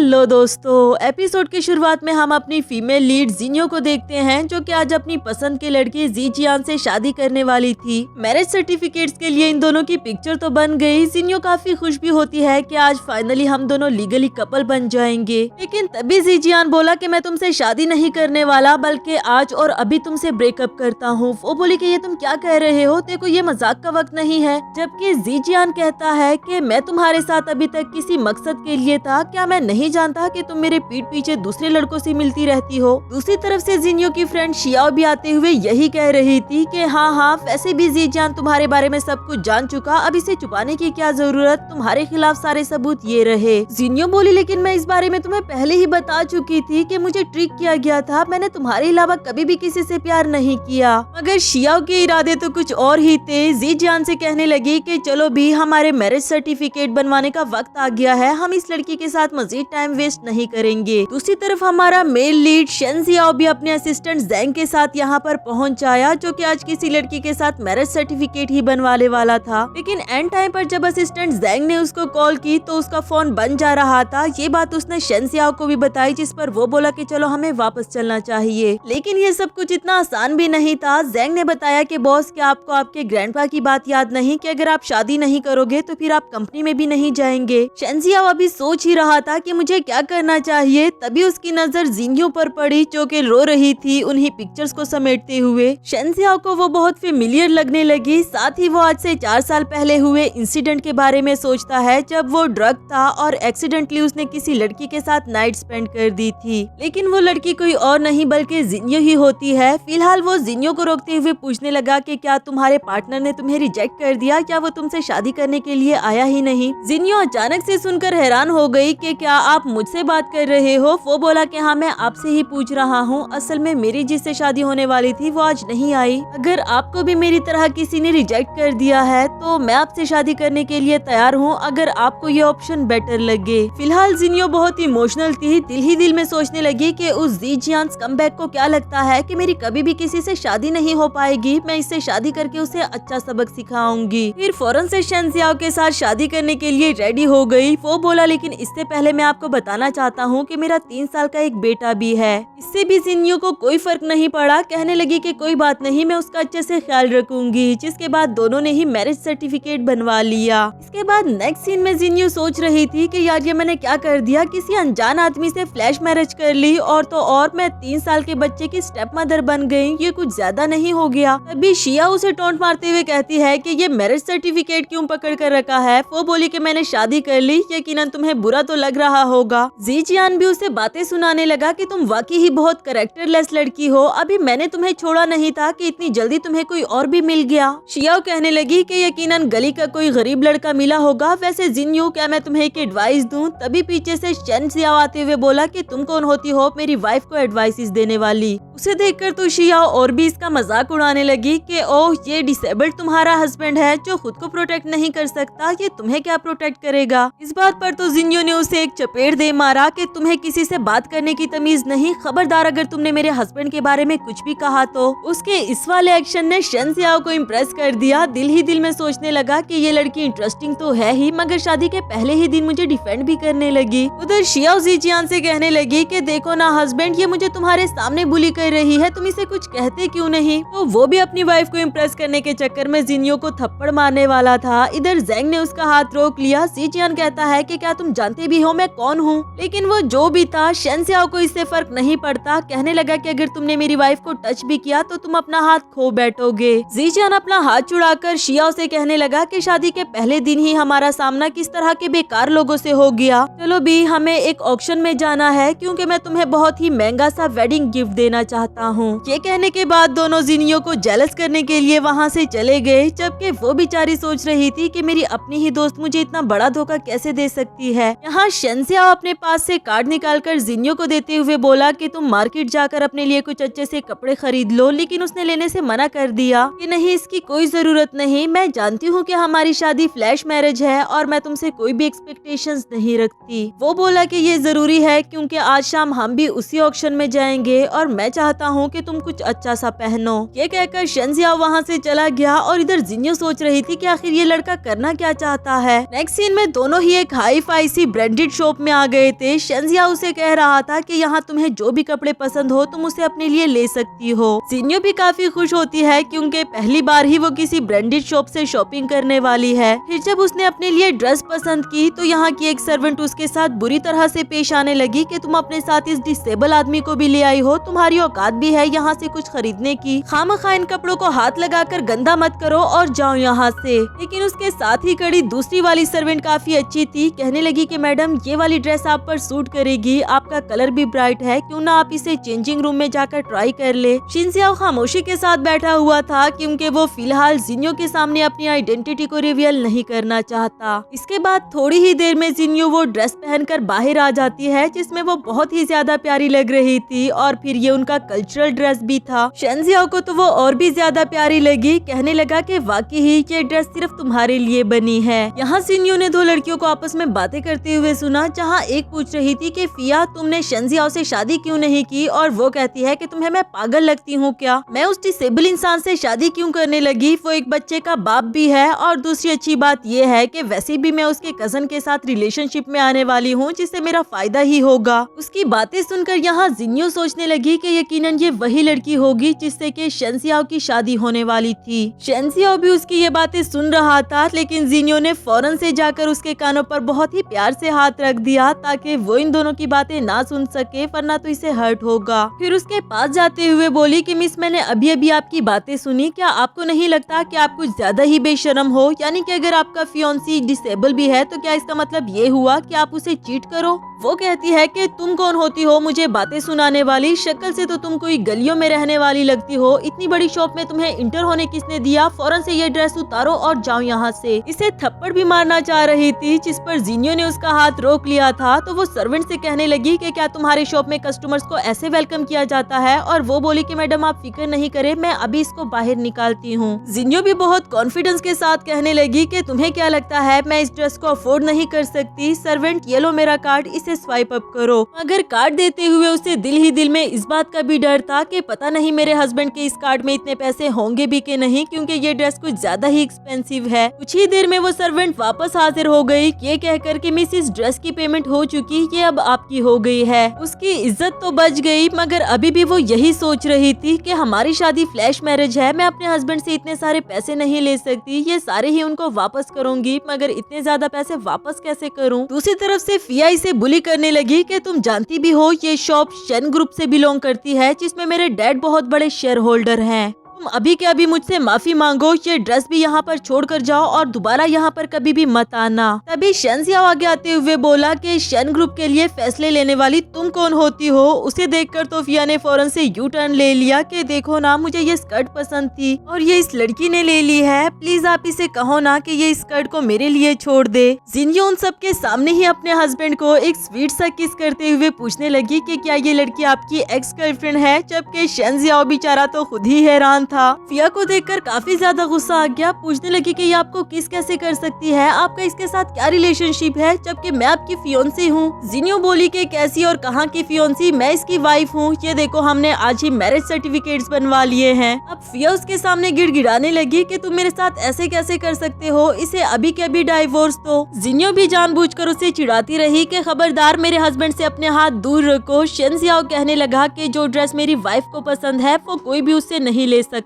Hello दोस्तों, episode की शुरुआत में हम अपनी फीमेल लीड जिन्यो को देखते हैं जो कि आज अपनी पसंद के लड़के जीजियान से शादी करने वाली थी। मैरिज सर्टिफिकेट्स के लिए इन दोनों की पिक्चर तो बन गई। जिन्यो काफी खुश भी होती है कि आज फाइनली हम दोनों लीगली कपल बन जाएंगे, लेकिन तभी जीजियान बोला कि मैं तुमसे शादी नहीं करने वाला बल्कि आज और अभी तुमसे ब्रेकअप करता हूँ। वो बोली कि ये तुम क्या कह रहे हो, देखो ये मजाक का वक्त नहीं है। जबकि जीजियान कहता है कि मैं तुम्हारे साथ अभी तक किसी मकसद के लिए था, क्या मैं नहीं जानता कि तुम मेरे पीठ पीछे दूसरे लड़कों से मिलती रहती हो। दूसरी तरफ से जिन्यो की फ्रेंड शियाओ भी आते हुए यही कह रही थी कि हाँ वैसे भी जीजियान तुम्हारे बारे में सब कुछ जान चुका, अब इसे छुपाने की क्या जरूरत, तुम्हारे खिलाफ सारे सबूत ये रहे। जिन्यो बोली लेकिन मैं इस बारे में तुम्हें पहले ही बता चुकी थी कि मुझे ट्रिक किया गया था, मैंने तुम्हारे अलावा कभी भी किसी से प्यार नहीं किया। मगर शियाओ के इरादे तो कुछ और ही थे। जीजियान से कहने लगी कि चलो भी हमारे मैरिज सर्टिफिकेट बनवाने का वक्त आ गया है, हम इस लड़की के साथ मजीद टाइम वेस्ट नहीं करेंगे। दूसरी तरफ हमारा मेल लीड शेन जियाओ भी अपने असिस्टेंट जैंग के साथ यहाँ पर पहुँच आया, जो कि आज किसी लड़की के साथ मैरिज सर्टिफिकेट ही बनवाने वाला था। लेकिन एंड टाइम पर जब असिस्टेंट जैंग ने उसको कॉल की तो उसका फोन बंद जा रहा था। ये बात उसने शेन जियाओ को भी बताई, जिस पर वो बोला कि चलो हमें वापस चलना चाहिए। लेकिन ये सब कुछ इतना आसान भी नहीं था। जैंग ने बताया कि बॉस, क्या आपको आपके ग्रैंडपा की बात याद नहीं कि अगर आप शादी नहीं करोगे तो फिर आप कंपनी में भी नहीं जाएंगे। शेन जियाओ अभी सोच ही रहा था कि मुझे क्या करना चाहिए, तभी उसकी नजर जिन्यो पर पड़ी जो कि रो रही थी उन्हीं पिक्चर्स को समेटते हुए। शेन जियाओ को वो बहुत फेमिलियर लगने लगी। साथ ही वो आज से 4 साल पहले हुए इंसिडेंट के बारे में सोचता है जब वो ड्रग था और एक्सीडेंटली उसने किसी लड़की के साथ नाइट स्पेंड कर दी थी। लेकिन वो लड़की कोई और नहीं बल्कि जिन्यो ही होती है। फिलहाल वो जिन्यो को रोकते हुए पूछने लगा कि क्या तुम्हारे पार्टनर ने तुम्हें रिजेक्ट कर दिया, क्या वो तुमसे शादी करने के लिए आया ही नहीं। जिन्यो अचानक से सुनकर हैरान हो गई कि क्या आप मुझसे बात कर रहे हो। वो बोला कि हाँ, मैं आपसे ही पूछ रहा हूँ, असल में मेरी जिससे शादी होने वाली थी वो आज नहीं आई। अगर आपको भी मेरी तरह किसी ने रिजेक्ट कर दिया है तो मैं आपसे शादी करने के लिए तैयार हूँ, अगर आपको ये ऑप्शन बेटर लगे। फिलहाल जिन्यो बहुत इमोशनल थी, दिल ही दिल में सोचने लगी कि उस जीजियान स्कमबैग को क्या लगता है कि मेरी कभी भी किसी से शादी नहीं हो पाएगी, मैं इससे शादी करके उसे अच्छा सबक सिखाऊंगी। फिर फौरन से शेन जियाओ के साथ शादी करने के लिए रेडी हो गई। वो बोला लेकिन इससे पहले मैं आपको बताना चाहता हूँ कि मेरा 3 साल का एक बेटा भी है। इससे भी जिन्यो को कोई फर्क नहीं पड़ा, कहने लगी कि कोई बात नहीं, मैं उसका अच्छे से ख्याल रखूंगी। जिसके बाद दोनों ने ही मैरिज सर्टिफिकेट बनवा लिया। इसके बाद नेक्स्ट सीन में जिन्यो सोच रही थी कि यार ये मैंने क्या कर दिया, किसी अनजान आदमी से फ्लैश मैरिज कर ली और तो और मैं 3 साल के बच्चे की स्टेप मदर बन गई, ये कुछ ज्यादा नहीं हो गया। तभी शिया उसे टोंट मारते हुए कहती है कि ये मैरिज सर्टिफिकेट क्यों पकड़ कर रखा है। वो बोली कि मैंने शादी कर ली, यकीनन तुम्हें बुरा तो लग रहा होगा। जीजियान भी उसे बातें सुनाने लगा कि तुम वाकई ही बहुत कैरेक्टरलेस लड़की हो, अभी मैंने तुम्हें छोड़ा नहीं था कि इतनी जल्दी तुम्हें कोई और भी मिल गया। शियाओ कहने लगी कि यकीनन गली का कोई गरीब लड़का मिला होगा। वैसे जिन्यो, क्या मैं तुम्हें एक एडवाइस दूं? तभी पीछे से शेन जियाओ आते हुए बोला कि तुम कौन होती हो मेरी वाइफ को एडवाइस देने वाली। उसे देखकर तो शियाओ और भी इसका मजाक उड़ाने लगी कि ओह, ये डिसेबल्ड तुम्हारा हस्बैंड है जो खुद को प्रोटेक्ट नहीं कर सकता, ये तुम्हें क्या प्रोटेक्ट करेगा। इस बात पर तो जिन्यो ने उसे एक चपेट दे मारा कि तुम्हें किसी से बात करने की तमीज नहीं, खबरदार अगर तुमने मेरे हस्बैंड के बारे में कुछ भी कहा तो। उसके इस वाले एक्शन ने शेन जियाओ को इम्प्रेस कर दिया। दिल ही दिल में सोचने लगा कि ये लड़की इंटरेस्टिंग तो है ही, मगर शादी के पहले ही दिन मुझे डिफेंड भी करने लगी। उधर शियाओ जीजियान से कहने लगी कि देखो ना हस्बैंड, ये मुझे तुम्हारे सामने बुली कर रही है, तुम इसे कुछ कहते क्यों नहीं। तो वो भी अपनी वाइफ को इम्प्रेस करने के चक्कर में जिन्यो को थप्पड़ मारने वाला था। इधर जैंग ने उसका हाथ रोक लिया। जीजियान कहता है कि क्या तुम जानते भी हो मैं कौन हूँ। लेकिन वो जो भी था, शेन जियाओ को इससे फर्क नहीं पड़ता। कहने लगा कि अगर तुमने मेरी वाइफ को टच भी किया तो तुम अपना हाथ खो बैठोगे। जीजियान अपना हाथ छुड़ाकर शियाओ से कहने लगा कि शादी के पहले दिन ही हमारा सामना किस तरह के बेकार लोगों से हो गया। चलो भी, हमें एक ऑक्शन में जाना है क्योंकि मैं तुम्हें बहुत ही महंगा सा वेडिंग गिफ्ट देना चाहता हूँ। ये कहने के बाद दोनों जिन्यो को जेलस करने के लिए वहाँ से चले गए, जबकि वो बेचारी सोच रही थी कि मेरी अपनी ही दोस्त मुझे इतना बड़ा धोखा कैसे दे सकती है। यहाँ शेन जियाओ अपने पास से कार्ड निकालकर जिन्यो को देते हुए बोला कि तुम मार्केट जाकर अपने लिए कुछ अच्छे से कपड़े खरीद लो, लेकिन उसने लेने से मना कर दिया कि नहीं, इसकी कोई जरूरत नहीं, मैं जानती हूँ कि हमारी शादी फ्लैश मैरिज है और मैं तुमसे कोई भी एक्सपेक्टेशंस नहीं रखती। वो बोला कि ये जरूरी है क्योंकि आज शाम हम भी उसी ऑक्शन में जाएंगे और मैं चाहता हूँ कि तुम कुछ अच्छा सा पहनो। ये कहकर शेंजियाओ वहाँ से चला गया और इधर जिन्यो सोच रही थी कि आखिर ये लड़का करना क्या चाहता है। नेक्स्ट सीन में दोनों ही एक हाई फाई सी ब्रांडेड शॉप में आ गए थे। शेंजियाओ उसे कह रहा था कि यहाँ तुम्हें जो भी कपड़े पसंद हो तुम उसे अपने लिए ले सकती हो। जिन्यो भी काफी खुश होती है क्योंकि पहली बार ही वो किसी ब्रांडेड शॉप से शॉपिंग करने वाली है। फिर जब उसने अपने लिए ड्रेस पसंद की तो यहाँ की एक सर्वेंट उसके साथ बुरी तरह से पेश आने लगी कि तुम अपने साथ इस डिसेबल आदमी को भी ले आई हो, तुम्हारी औकात भी है यहाँ से कुछ खरीदने की, खामखा इन कपड़ों को हाथ लगाकर गंदा मत करो और जाओ यहाँ से। लेकिन उसके साथ ही खड़ी दूसरी वाली सर्वेंट काफी अच्छी थी, कहने लगी कि मैडम ये वाली ड्रेस आप पर सूट करेगी, आपका कलर भी ब्राइट है, क्यों ना आप इसे चेंजिंग रूम में जाकर ट्राई कर ले। शिनजियाओ खामोशी के साथ बैठा हुआ था क्योंकि वो फिलहाल जिन्यो के सामने अपनी आइडेंटिटी को रिवील नहीं करना चाहता। इसके बाद थोड़ी ही देर में जिन्यो वो ड्रेस पहनकर बाहर आ जाती है जिसमें वो बहुत ही ज्यादा प्यारी लग रही थी और फिर ये उनका कल्चरल ड्रेस भी था। शेंजियाओ को तो वो और भी ज्यादा प्यारी लगी, कहने लगा कि वाकई ही ये ड्रेस सिर्फ तुम्हारे लिए बनी है। यहाँ जिन्यो ने दो लड़कियों को आपस में बातें करते हुए सुना, जहाँ एक पूछ रही थी कि फिया तुमने शेंजियाओ से शादी क्यों नहीं की, और वो कहती है कि तुम्हें मैं पागल लगती हूँ क्या, मैं उस डिसेबल इंसान से शादी क्यों करने लगी, वो एक बच्चे का बाप भी है, और दूसरी अच्छी बात ये है कि वैसे भी मैं उसके कजन के साथ रिलेशनशिप में आने वाली हूँ जिससे मेरा फायदा ही होगा। उसकी बातें सुनकर यहाँ जिन्यो सोचने लगी कि यकीनन ये वही लड़की होगी जिससे कि शेंजियाओ की शादी होने वाली थी। शेंजियाओ भी उसकी ये बातें सुन रहा था, लेकिन जिन्यो ने फौरन से जाकर उसके कानों पर बहुत ही प्यार से हाथ रख दिया ताकि वो इन दोनों की बातें ना सुन सके, वरना तो इसे हर्ट होगा। फिर उसके पास जाते हुए बोली कि मिस मैंने अभी अभी आपकी बातें सुनी, क्या आपको नहीं लगता कि आप कुछ ज्यादा ही बेशरम हो, यानी कि अगर आपका फियोंसी डिसेबल भी है तो क्या इसका मतलब ये हुआ कि आप उसे चीट करो। वो कहती है कि तुम कौन होती हो मुझे बातें सुनाने वाली, शक्ल से तो तुम कोई गलियों में रहने वाली लगती हो, इतनी बड़ी शॉप में तुम्हें इंटर होने किसने दिया, फौरन से ये ड्रेस उतारो और जाओ यहाँ से। इसे थप्पड़ भी मारना चाह रही थी जिस पर जिन्यो ने उसका हाथ रोक लिया था, तो वो सर्वेंट से कहने लगी कि क्या तुम्हारे शॉप में कस्टमर्स को ऐसे वेलकम किया जाता है, और वो बोली कि मैडम आप फिक्र नहीं करे, मैं अभी इसको बाहर निकालती हूँ। जिन्यो भी बहुत कॉन्फिडेंस के साथ कहने लगी कि तुम्हें क्या लगता है मैं इस ड्रेस को अफोर्ड नहीं कर सकती, सर्वेंट ये लो मेरा कार्ड, इसे स्वाइप अप करो। मगर कार्ड देते हुए उसे दिल ही दिल में इस बात का भी डर था कि पता नहीं मेरे हस्बैंड के इस कार्ड में इतने पैसे होंगे भी कि नहीं, क्योंकि ये ड्रेस कुछ ज्यादा ही एक्सपेंसिव है। कुछ ही देर में वो सर्वेंट वापस हाजिर हो गई, ये कहकर कि मिस इस ड्रेस की पेमेंट हो चुकी, ये अब आपकी हो गई है। उसकी इज्जत तो बच गई, मगर अभी भी वो यही सोच रही थी कि हमारी शादी फ्लैश मैरिज है, मैं अपने हस्बैंड से इतने सारे पैसे नहीं ले सकती, ये सारे ही उनको वापस करूंगी, मगर इतने ज्यादा पैसे वापस कैसे करूं। दूसरी तरफ से फिया इसे बुली करने लगी कि तुम जानती भी हो ये शॉप शेन ग्रुप से बिलोंग करती है जिसमें मेरे डैड बहुत बड़े शेयर होल्डर हैं। तुम अभी के अभी मुझसे माफी मांगो, ये ड्रेस भी यहाँ पर छोड़ कर जाओ और दोबारा यहाँ पर कभी भी मत आना। तभी शेंजियाओ आगे आते हुए बोला कि शेन ग्रुप के लिए फैसले लेने वाली तुम कौन होती हो। उसे देखकर तो फिया ने फौरन से यू टर्न ले लिया कि देखो ना मुझे ये स्कर्ट पसंद थी और ये इस लड़की ने ले ली है, प्लीज आप इसे कहो ना कि ये स्कर्ट को मेरे लिए छोड़ दे। जिन्यो उन सबके सामने ही अपने हस्बैंड को एक स्वीट सा किस करते हुए पूछने लगी कि क्या ये लड़की आपकी एक्स गर्लफ्रेंड है, जबकि शेंजियाओ बेचारा तो खुद ही हैरान था। फिया को देखकर काफी ज्यादा गुस्सा आ गया, पूछने लगी कि ये आपको किस कैसे कर सकती है, आपका इसके साथ क्या रिलेशनशिप है, जबकि मैं आपकी फियोंसी हूँ। जिन्यो बोली कि कैसी और कहाँ की फियोंसी, मैं इसकी वाइफ हूँ, ये देखो हमने आज ही मैरिज सर्टिफिकेट्स बनवा लिए हैं। अब फिया उसके सामने गिड़गिड़ाने लगी कि तुम मेरे साथ ऐसे कैसे कर सकते हो, इसे अभी के अभी डाइवोर्स दो। जिन्यो भी जानबूझकर उसे चिढ़ाती रही कि खबरदार मेरे हस्बैंड से अपने हाथ दूर रखो। शेंजियाओ कहने लगा कि जो ड्रेस मेरी वाइफ को पसंद है वो कोई भी उससे नहीं ले सकता।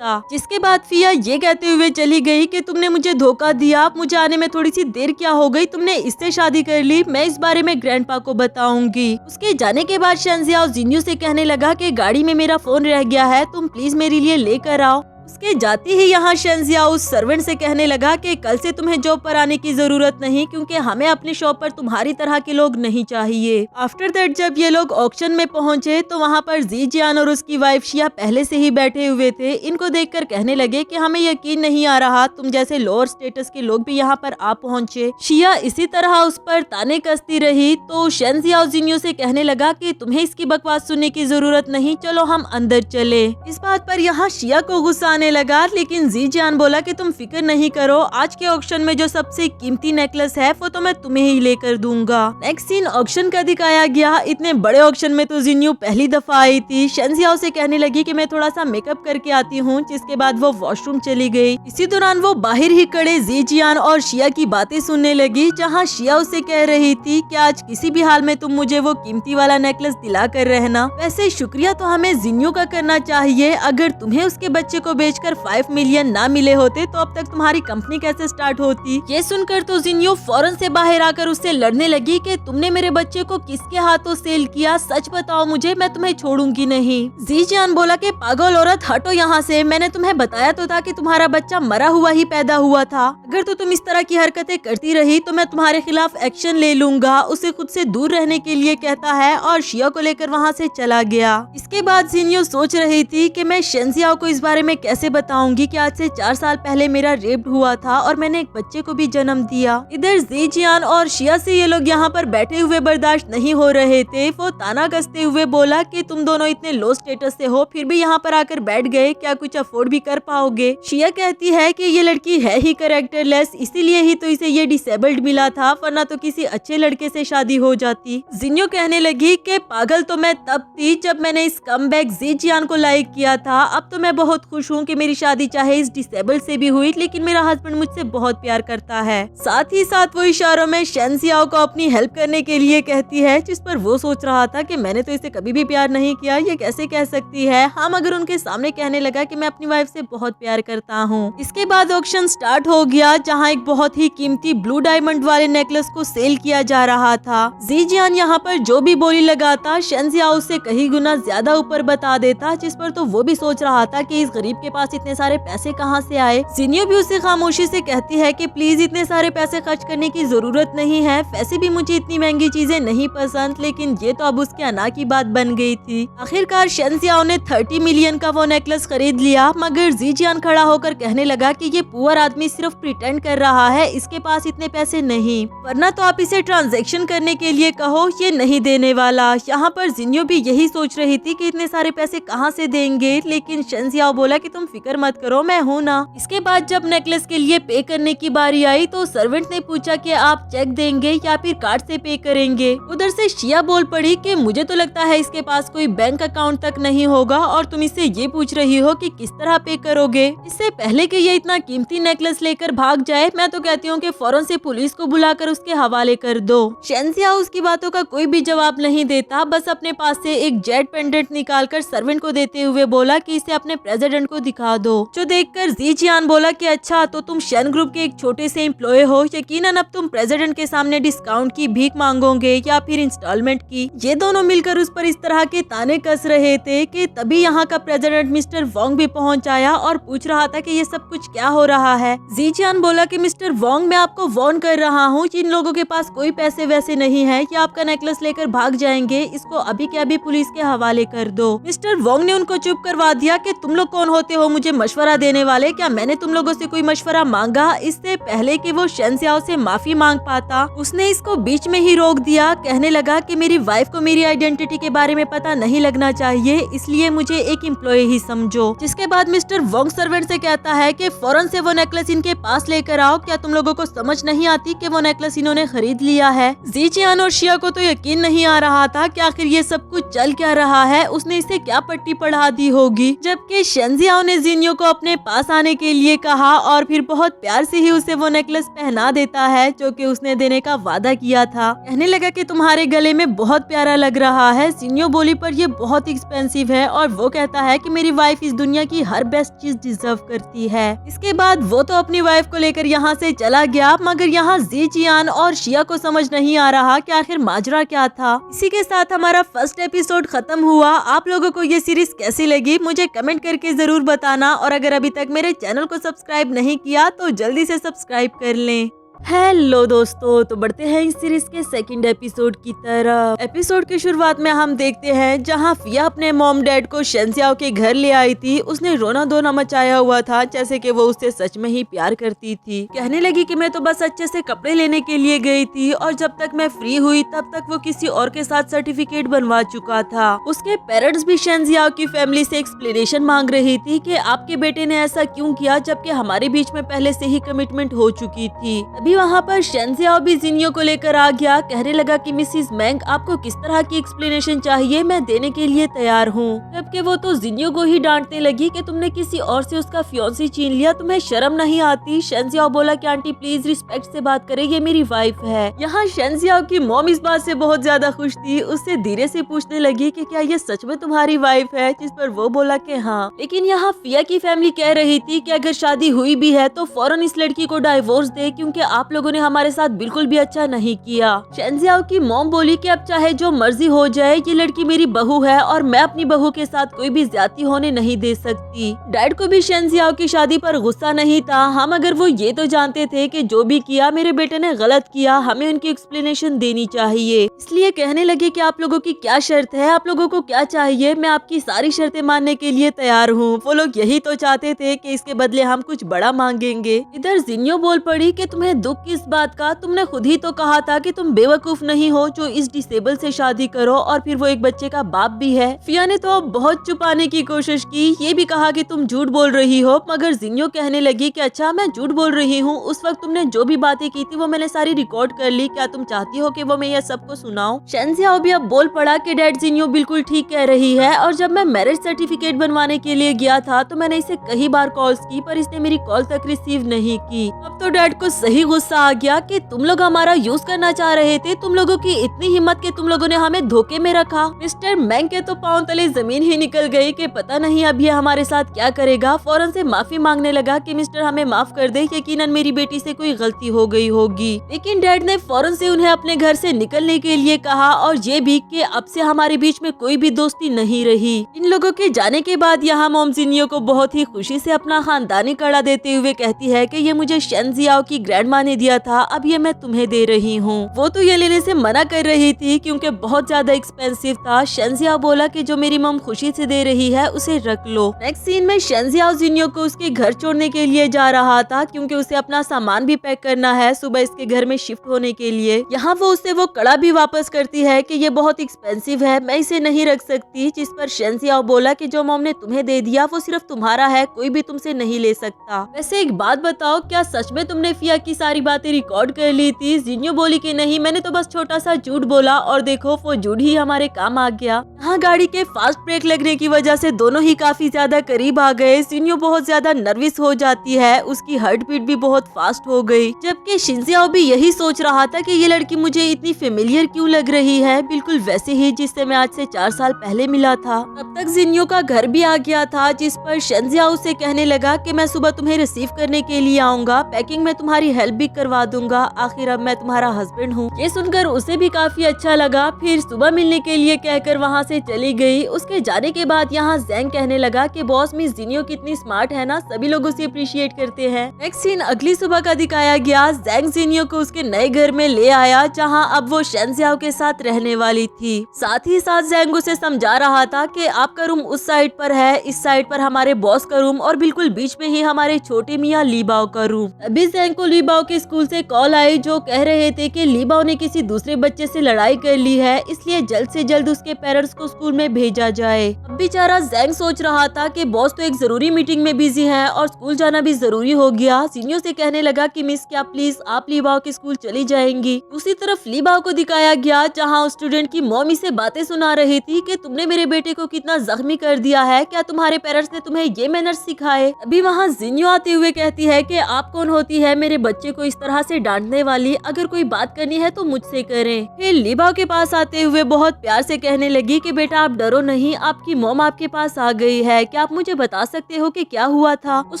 जिसके बाद फिया ये कहते हुए चली गई कि तुमने मुझे धोखा दिया, मुझे आने में थोड़ी सी देर क्या हो गई, तुमने इससे शादी कर ली, मैं इस बारे में ग्रैंडपा को बताऊंगी। उसके जाने के बाद शेंजियाओ जिन्यो से कहने लगा कि गाड़ी में मेरा फोन रह गया है, तुम प्लीज मेरे लिए लेकर आओ। उसके जाते ही यहाँ शेंजियाओ उस सर्वेंट से कहने लगा कि कल से तुम्हें जॉब पर आने की जरूरत नहीं, क्योंकि हमें अपने शॉप पर तुम्हारी तरह के लोग नहीं चाहिए। आफ्टर दैट जब ये लोग ऑक्शन में पहुंचे तो वहाँ पर जी जियान और उसकी वाइफ शिया पहले से ही बैठे हुए थे। इनको देखकर कहने लगे कि हमें यकीन नहीं आ रहा तुम जैसे लोअर स्टेटस के लोग भी यहाँ पर आ पहुँचे। शिया इसी तरह उस पर ताने कसती रही तो शेंजियाओ जिन्यो से कहने लगा कि तुम्हें इसकी बकवास सुनने की जरूरत नहीं, चलो हम अंदर चले। इस बात पर यहाँ शिया को गुस्सा आने लगा, लेकिन जीजियान बोला कि तुम फिक्र नहीं करो, आज के ऑक्शन में जो सबसे कीमती नेकलेस है वो तो मैं तुम्हें ही लेकर दूंगा। नेक्स्ट सीन ऑक्शन का दिखाया गया। इतने बड़े ऑक्शन में तो जिन्यू पहली दफा आई थी। शेंजियाओ से कहने लगी कि मैं थोड़ा सा मेकअप करके आती हूँ, जिसके बाद वो वॉशरूम चली गई। इसी दौरान वो बाहर ही खड़े जीजियान और शिया की बातें सुनने लगी, जहाँ शिया उसे कह रही थी कि आज किसी भी हाल में तुम मुझे वो कीमती वाला नेकलेस दिला कर रहना। वैसे शुक्रिया तो हमें जिन्यू का करना चाहिए, अगर तुम्हें उसके बच्चे को बेचकर 5 मिलियन ना मिले होते तो अब तक तुम्हारी कंपनी कैसे स्टार्ट होती। ये सुनकर तो जिन्यू फौरन से बाहर आकर उससे लड़ने लगी कि तुमने मेरे बच्चे को किसके हाथों सेल किया, सच बताओ मुझे, मैं तुम्हें छोड़ूंगी नहीं। जीजियान बोला कि पागल औरत, हटो यहाँ से, मैंने तुम्हें बताया तो था कि तुम्हारा बच्चा मरा हुआ ही पैदा हुआ था। अगर तो तुम इस तरह की हरकतें करती रही तो मैं तुम्हारे खिलाफ एक्शन ले लूंगा। उसे खुद से दूर रहने के लिए कहता है और शिया को लेकर वहाँ से चला गया। इसके बाद जिन्यू सोच रही थी कि मैं शेंजियाओ को इस बारे में कैसे बताऊंगी कि आज से 4 साल पहले मेरा रेप हुआ था और मैंने एक बच्चे को भी जन्म दिया। इधर जीजियान और शिया से ये लोग यहाँ पर बैठे हुए बर्दाश्त नहीं हो रहे थे। वो ताना कसते हुए बोला कि तुम दोनों इतने लो स्टेटस से हो, फिर भी यहाँ पर आकर बैठ गए, क्या कुछ अफोर्ड भी कर पाओगे। शिया कहती है कि ये लड़की है ही कैरेक्टरलेस, इसीलिए ही तो इसे ये डिसेबल्ड मिला था, वरना तो किसी अच्छे लड़के से शादी हो जाती। जिन्यू कहने लगी कि पागल तो मैं तब थी जब मैंने इस कमबैक जीजियान को लाइक किया था। अब तो मैं बहुत खुश हूँ कि मेरी शादी चाहे इस डिसेबल्ड से भी हुई, लेकिन मेरा हस्बैंड मुझसे बहुत प्यार करता है। साथ ही साथ वो इशारों में शेंजियाओ को अपनी हेल्प करने के लिए कहती है, जिस पर वो सोच रहा था कि मैंने तो इसे कभी भी प्यार नहीं किया, ये कैसे कह सकती है। हाँ, मगर उनके सामने कहने लगा कि मैं अपनी वाइफ से बहुत प्यार करता हूँ। इसके बाद ऑक्शन स्टार्ट हो गया, जहाँ एक बहुत ही कीमती ब्लू डायमंड वाले नेकलेस को सेल किया जा रहा था। जीजियान यहाँ पर जो भी बोली लगाता, शेंजियाओ उससे कहीं गुना ज्यादा ऊपर बता देता, जिस पर तो वो भी सोच रहा था कि इस गरीब के पास इतने सारे पैसे कहाँ से आए। जिन्यू भी उसे खामोशी से कहती है कि प्लीज इतने सारे पैसे खर्च करने की जरूरत नहीं है, वैसे भी मुझे इतनी महंगी चीजें नहीं पसंद, लेकिन ये तो अब उसके अना की बात बन गई थी। आखिरकार शेंजियाओ ने 30 मिलियन का वो नेकलेस खरीद लिया, मगर जीजियान खड़ा होकर कहने लगा कि ये पुअर आदमी सिर्फ प्रिटेंड कर रहा है, इसके पास इतने पैसे नहीं, वरना तो आप इसे ट्रांजैक्शन करने के लिए कहो, ये नहीं देने वाला। यहाँ पर जिन्यू भी यही सोच रही थी कि इतने सारे पैसे कहाँ से देंगे, लेकिन शेंजियाओ बोला कि तुम फिक्र मत करो, मैं हूँ ना। इसके बाद जब नेकलेस के लिए पे करने की बारी आई तो सर्वेंट ने पूछा कि आप चेक देंगे या फिर कार्ड से पे करेंगे। उधर से शिया बोल पड़ी कि मुझे तो लगता है इसके पास कोई बैंक अकाउंट तक नहीं होगा और तुम इससे ये पूछ रही हो कि किस तरह पे करोगे। इससे पहले कि ये इतना कीमती नेकलेस लेकर भाग जाए, मैं तो कहती हूँ कि फौरन से पुलिस को बुलाकर उसके हवाले कर दो। शेंजियाओ उसकी बातों का कोई भी जवाब नहीं देता, बस अपने पास से एक जेड पेंडेंट निकालकर सर्वेंट को देते हुए बोला कि इसे अपने प्रेसिडेंट को दिखा दो। जो देखकर जीजियान बोला कि अच्छा, तो तुम शेन ग्रुप के एक छोटे से एम्प्लॉय हो, यकीनन अब तुम प्रेसिडेंट के सामने डिस्काउंट की भीख मांगोगे या फिर इंस्टॉलमेंट की। ये दोनों मिलकर उस पर इस तरह के ताने कस रहे थे कि तभी यहाँ का प्रेसिडेंट मिस्टर वोंग भी पहुँच आया और पूछ रहा था कि ये सब कुछ क्या हो रहा है। जीजियान बोला कि मिस्टर वोंग, मैं आपको वार्न कर रहा हूँ, जिन लोगों के पास कोई पैसे वैसे नहीं है कि आपका नेकलेस लेकर भाग जाएंगे, इसको अभी के अभी पुलिस के हवाले कर दो। मिस्टर वोंग ने उनको चुप करवा दिया कि तुम लोग कौन होते हो मुझे मशवरा देने वाले, क्या मैंने तुम लोगों से कोई मशवरा मांगा। इससे पहले कि वो शेंजियाओ से माफी मांग पाता, उसने इसको बीच में ही रोक दिया। कहने लगा कि मेरी वाइफ को मेरी आइडेंटिटी के बारे में पता नहीं लगना चाहिए, इसलिए मुझे एक एम्प्लॉय ही समझो। जिसके बाद मिस्टर वोंग सर्वेंट से कहता है कि फौरन से वो नेकलेस इनके पास लेकर आओ, क्या तुम लोगों को समझ नहीं आती कि वो नेकलेस इन्होंने खरीद लिया है। जीजियान और शिया को तो यकीन नहीं आ रहा था कि आखिर ये सब कुछ चल क्या रहा है, उसने इसे क्या पट्टी पढ़ा दी होगी। जबकि शेंजियाओ ने जिन्यू को अपने पास आने के लिए कहा और फिर बहुत प्यार से ही उसे वो नेकलेस पहना देता है जो कि उसने देने का वादा किया था। कहने लगा कि तुम्हारे गले में बहुत प्यारा लग रहा है। जिन्यू बोली पर ये बहुत एक्सपेंसिव है और वो कहता है कि मेरी वाइफ इस दुनिया की हर बेस्ट चीज डिजर्व करती है। इसके बाद वो तो अपनी वाइफ को लेकर यहाँ से चला गया, मगर यहाँ जीजियान और शिया को समझ नहीं आ रहा कि आखिर माजरा क्या था। इसी के साथ हमारा फर्स्ट एपिसोड खत्म हुआ। आप लोगों को ये सीरीज कैसी लगी मुझे कमेंट करके जरूर बताना, और अगर अभी तक मेरे चैनल को सब्सक्राइब नहीं किया तो जल्दी से सब्सक्राइब कर लें। हेलो दोस्तों, तो बढ़ते हैं इस सीरीज के सेकंड एपिसोड की तरफ। एपिसोड की शुरुआत में हम देखते हैं जहां फिया अपने मॉम डैड को शेंजियाओ के घर ले आई थी। उसने रोना धोना मचाया हुआ था, जैसे कि वो उससे सच में ही प्यार करती थी। कहने लगी कि मैं तो बस अच्छे से कपड़े लेने के लिए गई थी और जब तक मैं फ्री हुई तब तक वो किसी और के साथ सर्टिफिकेट बनवा चुका था। उसके पेरेंट्स भी शेंजियाओ की फैमिली से एक्सप्लेनेशन मांग रही थी कि आपके बेटे ने ऐसा क्यों किया, जबकि हमारे बीच में पहले से ही कमिटमेंट हो चुकी थी। अभी वहाँ पर शेंजियाओ भी जिनियो को लेकर आ गया। कहने लगा कि मिसिस मैंग, आपको किस तरह की एक्सप्लेनेशन चाहिए, मैं देने के लिए तैयार हूँ। जबकि वो तो जिनियो को ही डांटने लगी कि तुमने किसी और से उसका फियांसी छीन लिया, तुम्हें शर्म नहीं आती। शेंजियाओ बोला कि आंटी प्लीज रिस्पेक्ट से बात करें, ये मेरी वाइफ है। यहाँ शेंजियाओ की मॉम इस बात से बहुत ज्यादा खुश थी। उससे धीरे से पूछने लगी कि क्या ये सच में तुम्हारी वाइफ है, जिस पर वो बोला कि हाँ। लेकिन यहाँ फिया की फैमिली कह रही थी कि अगर शादी हुई भी है तो फौरन इस लड़की को डाइवोर्स दे, क्योंकि आप लोगों ने हमारे साथ बिल्कुल भी अच्छा नहीं किया। शेंजियाओ की मॉम बोली कि अब चाहे जो मर्जी हो जाए, ये लड़की मेरी बहू है और मैं अपनी बहू के साथ कोई भी ज्यादती होने नहीं दे सकती। डैड को भी शेंजियाओ की शादी पर गुस्सा नहीं था। हम अगर वो ये तो जानते थे कि जो भी किया मेरे बेटे ने गलत किया, हमें उनकी एक्सप्लेनेशन देनी चाहिए। इसलिए कहने लगे कि आप लोगों की क्या शर्त है, आप लोगों को क्या चाहिए, मैं आपकी सारी शर्तें मानने के लिए तैयार हूँ। वो लोग यही तो चाहते थे कि इसके बदले हम कुछ बड़ा मांगेंगे। इधर जिनियो बोल पड़ी कि तुम्हें दुख किस बात का, तुमने खुद ही तो कहा था कि तुम बेवकूफ नहीं हो जो इस डिसेबल से शादी करो, और फिर वो एक बच्चे का बाप भी है। फिया ने तो बहुत छुपाने की कोशिश की, ये भी कहा कि तुम झूठ बोल रही हो, मगर जिनियो कहने लगी कि अच्छा मैं झूठ बोल रही हूँ, उस वक्त तुमने जो भी बातें की थी वो मैंने सारी रिकॉर्ड कर ली, क्या तुम चाहती हो कि वो मैं ये सबको सुनाऊं? शेंजियाओ भी अब बोल पड़ा कि डैड जिनियो बिल्कुल ठीक कह रही है, और जब मैं मैरिज सर्टिफिकेट बनवाने के लिए गया था तो मैंने इसे कई बार कॉल्स की, पर इसने मेरी कॉल तक रिसीव नहीं की। अब तो डैड को सही गुस्सा आ गया कि तुम लोग हमारा यूज करना चाह रहे थे, तुम लोगों की इतनी हिम्मत कि तुम लोगों ने हमें धोखे में रखा। मिस्टर मैंग के तो पांव तले जमीन ही निकल गई कि पता नहीं अब ये हमारे साथ क्या करेगा। फौरन से माफी मांगने लगा कि मिस्टर हमें माफ कर दे, यकीनन मेरी बेटी से कोई गलती हो गई होगी। लेकिन डैड ने फौरन से उन्हें अपने घर से निकलने के लिए कहा, और ये भी कि अब से हमारे बीच में कोई भी दोस्ती नहीं रही। इन लोगों के जाने के बाद यहाँ मॉम जिनियो को बहुत ही खुशी से अपना खानदानी कड़ा देते हुए कहती है कि ये मुझे शेंजियाओ की ग्रैंडमा ने दिया था, अब ये मैं तुम्हें दे रही हूँ। वो तो ये लेने से मना कर रही थी क्योंकि बहुत ज्यादा एक्सपेंसिव था। शेंजियाओ बोला कि जो मेरी मॉम खुशी से दे रही है उसे रख लो। नेक्स्ट सीन में शेंजियाओ जिनियो को उसके घर छोड़ने के लिए जा रहा था, क्योंकि उसे अपना सामान भी पैक करना है सुबह इसके घर में शिफ्ट होने के लिए। यहाँ वो उससे वो कड़ा भी वापस करती है कि ये बहुत एक्सपेंसिव है, मैं इसे नहीं रख सकती। जिस पर शेंजियाओ बोला कि जो मॉम ने तुम्हें दे दिया वो सिर्फ तुम्हारा है, कोई भी तुमसे नहीं ले सकता। वैसे एक बात बताओ, क्या सच में तुमने फिया की सारी बातें रिकॉर्ड कर ली थी? जिनियो बोली कि नहीं, मैंने तो बस छोटा सा झूठ बोला, और देखो वो झूठ ही हमारे काम आ गया। यहाँ गाड़ी के फास्ट ब्रेक लगने की वजह से दोनों ही काफी ज्यादा करीब आ गए। जिनियो बहुत ज्यादा नर्वस हो जाती है, उसकी हार्ट बीट भी बहुत फास्ट हो गई। जबकि शेंजियाओ भी यही सोच रहा था कि ये लड़की मुझे इतनी फेमिलियर क्यों लग रही है, बिल्कुल वैसे ही जिससे मैं आज से 4 साल पहले मिला था। तब तक जिनियो का घर भी आ गया था, जिस पर शेंजियाओ से कहने लगा कि मैं सुबह तुम्हें रिसीव करने के लिए आऊंगा, पैकिंग में तुम्हारी हेल्प भी करवा दूंगा, आखिर अब मैं तुम्हारा हस्बैंड हूँ। ये सुनकर उसे भी काफी अच्छा लगा। फिर सुबह मिलने के लिए कहकर वहाँ से चली गई। उसके जाने के बाद यहाँ जैंग कहने लगा कि बॉस मिस जिनियो कितनी स्मार्ट है ना, सभी लोग उसे अप्रिशिएट करते हैं। नेक्स्ट सीन अगली सुबह का दिखाया गया। जैंग जिनियो को उसके नए घर में ले आया, जहाँ अब वो शेंजियाओ के साथ रहने वाली थी। साथ ही साथ जैंग उसे समझा रहा था कि आपका रूम उस साइड पर है, इस साइड पर हमारे बॉस का रूम, और बिल्कुल बीच में ही हमारे छोटे मियाँ लीबाओ का रूम। अभी जैंग को लीबाओ के स्कूल से कॉल आई, जो कह रहे थे कि लीबाओ ने किसी दूसरे बच्चे से लड़ाई कर ली है, इसलिए जल्द से जल्द उसके पेरेंट्स को स्कूल में भेजा जाए। अब बेचारा जैंग सोच रहा था कि बॉस तो एक जरूरी मीटिंग में बिजी है और स्कूल जाना भी जरूरी हो गया। जिनियो से कहने लगा कि मिस क्या प्लीज आप लीबाओ के स्कूल चली जाएंगी। दूसरी तरफ लीबाओ को दिखाया गया, जहाँ स्टूडेंट की मॉमी से बातें सुना रही थी कि तुमने मेरे बेटे को कितना जख्मी कर दिया है, क्या तुम्हारे पेरेंट्स ने तुम्हें ये मैनर्स सिखाए? अभी वहाँ जिनियो आते हुए कहती है कि आप कौन होती है मेरे बच्चे को इस तरह से डांटने वाली, अगर कोई बात करनी है तो मुझसे करें। फिर लीबाओ के पास आते हुए बहुत प्यार से कहने लगी कि बेटा आप डरो नहीं, आपकी मॉम आपके पास आ गई है, क्या आप मुझे बता सकते हो कि क्या हुआ था? उस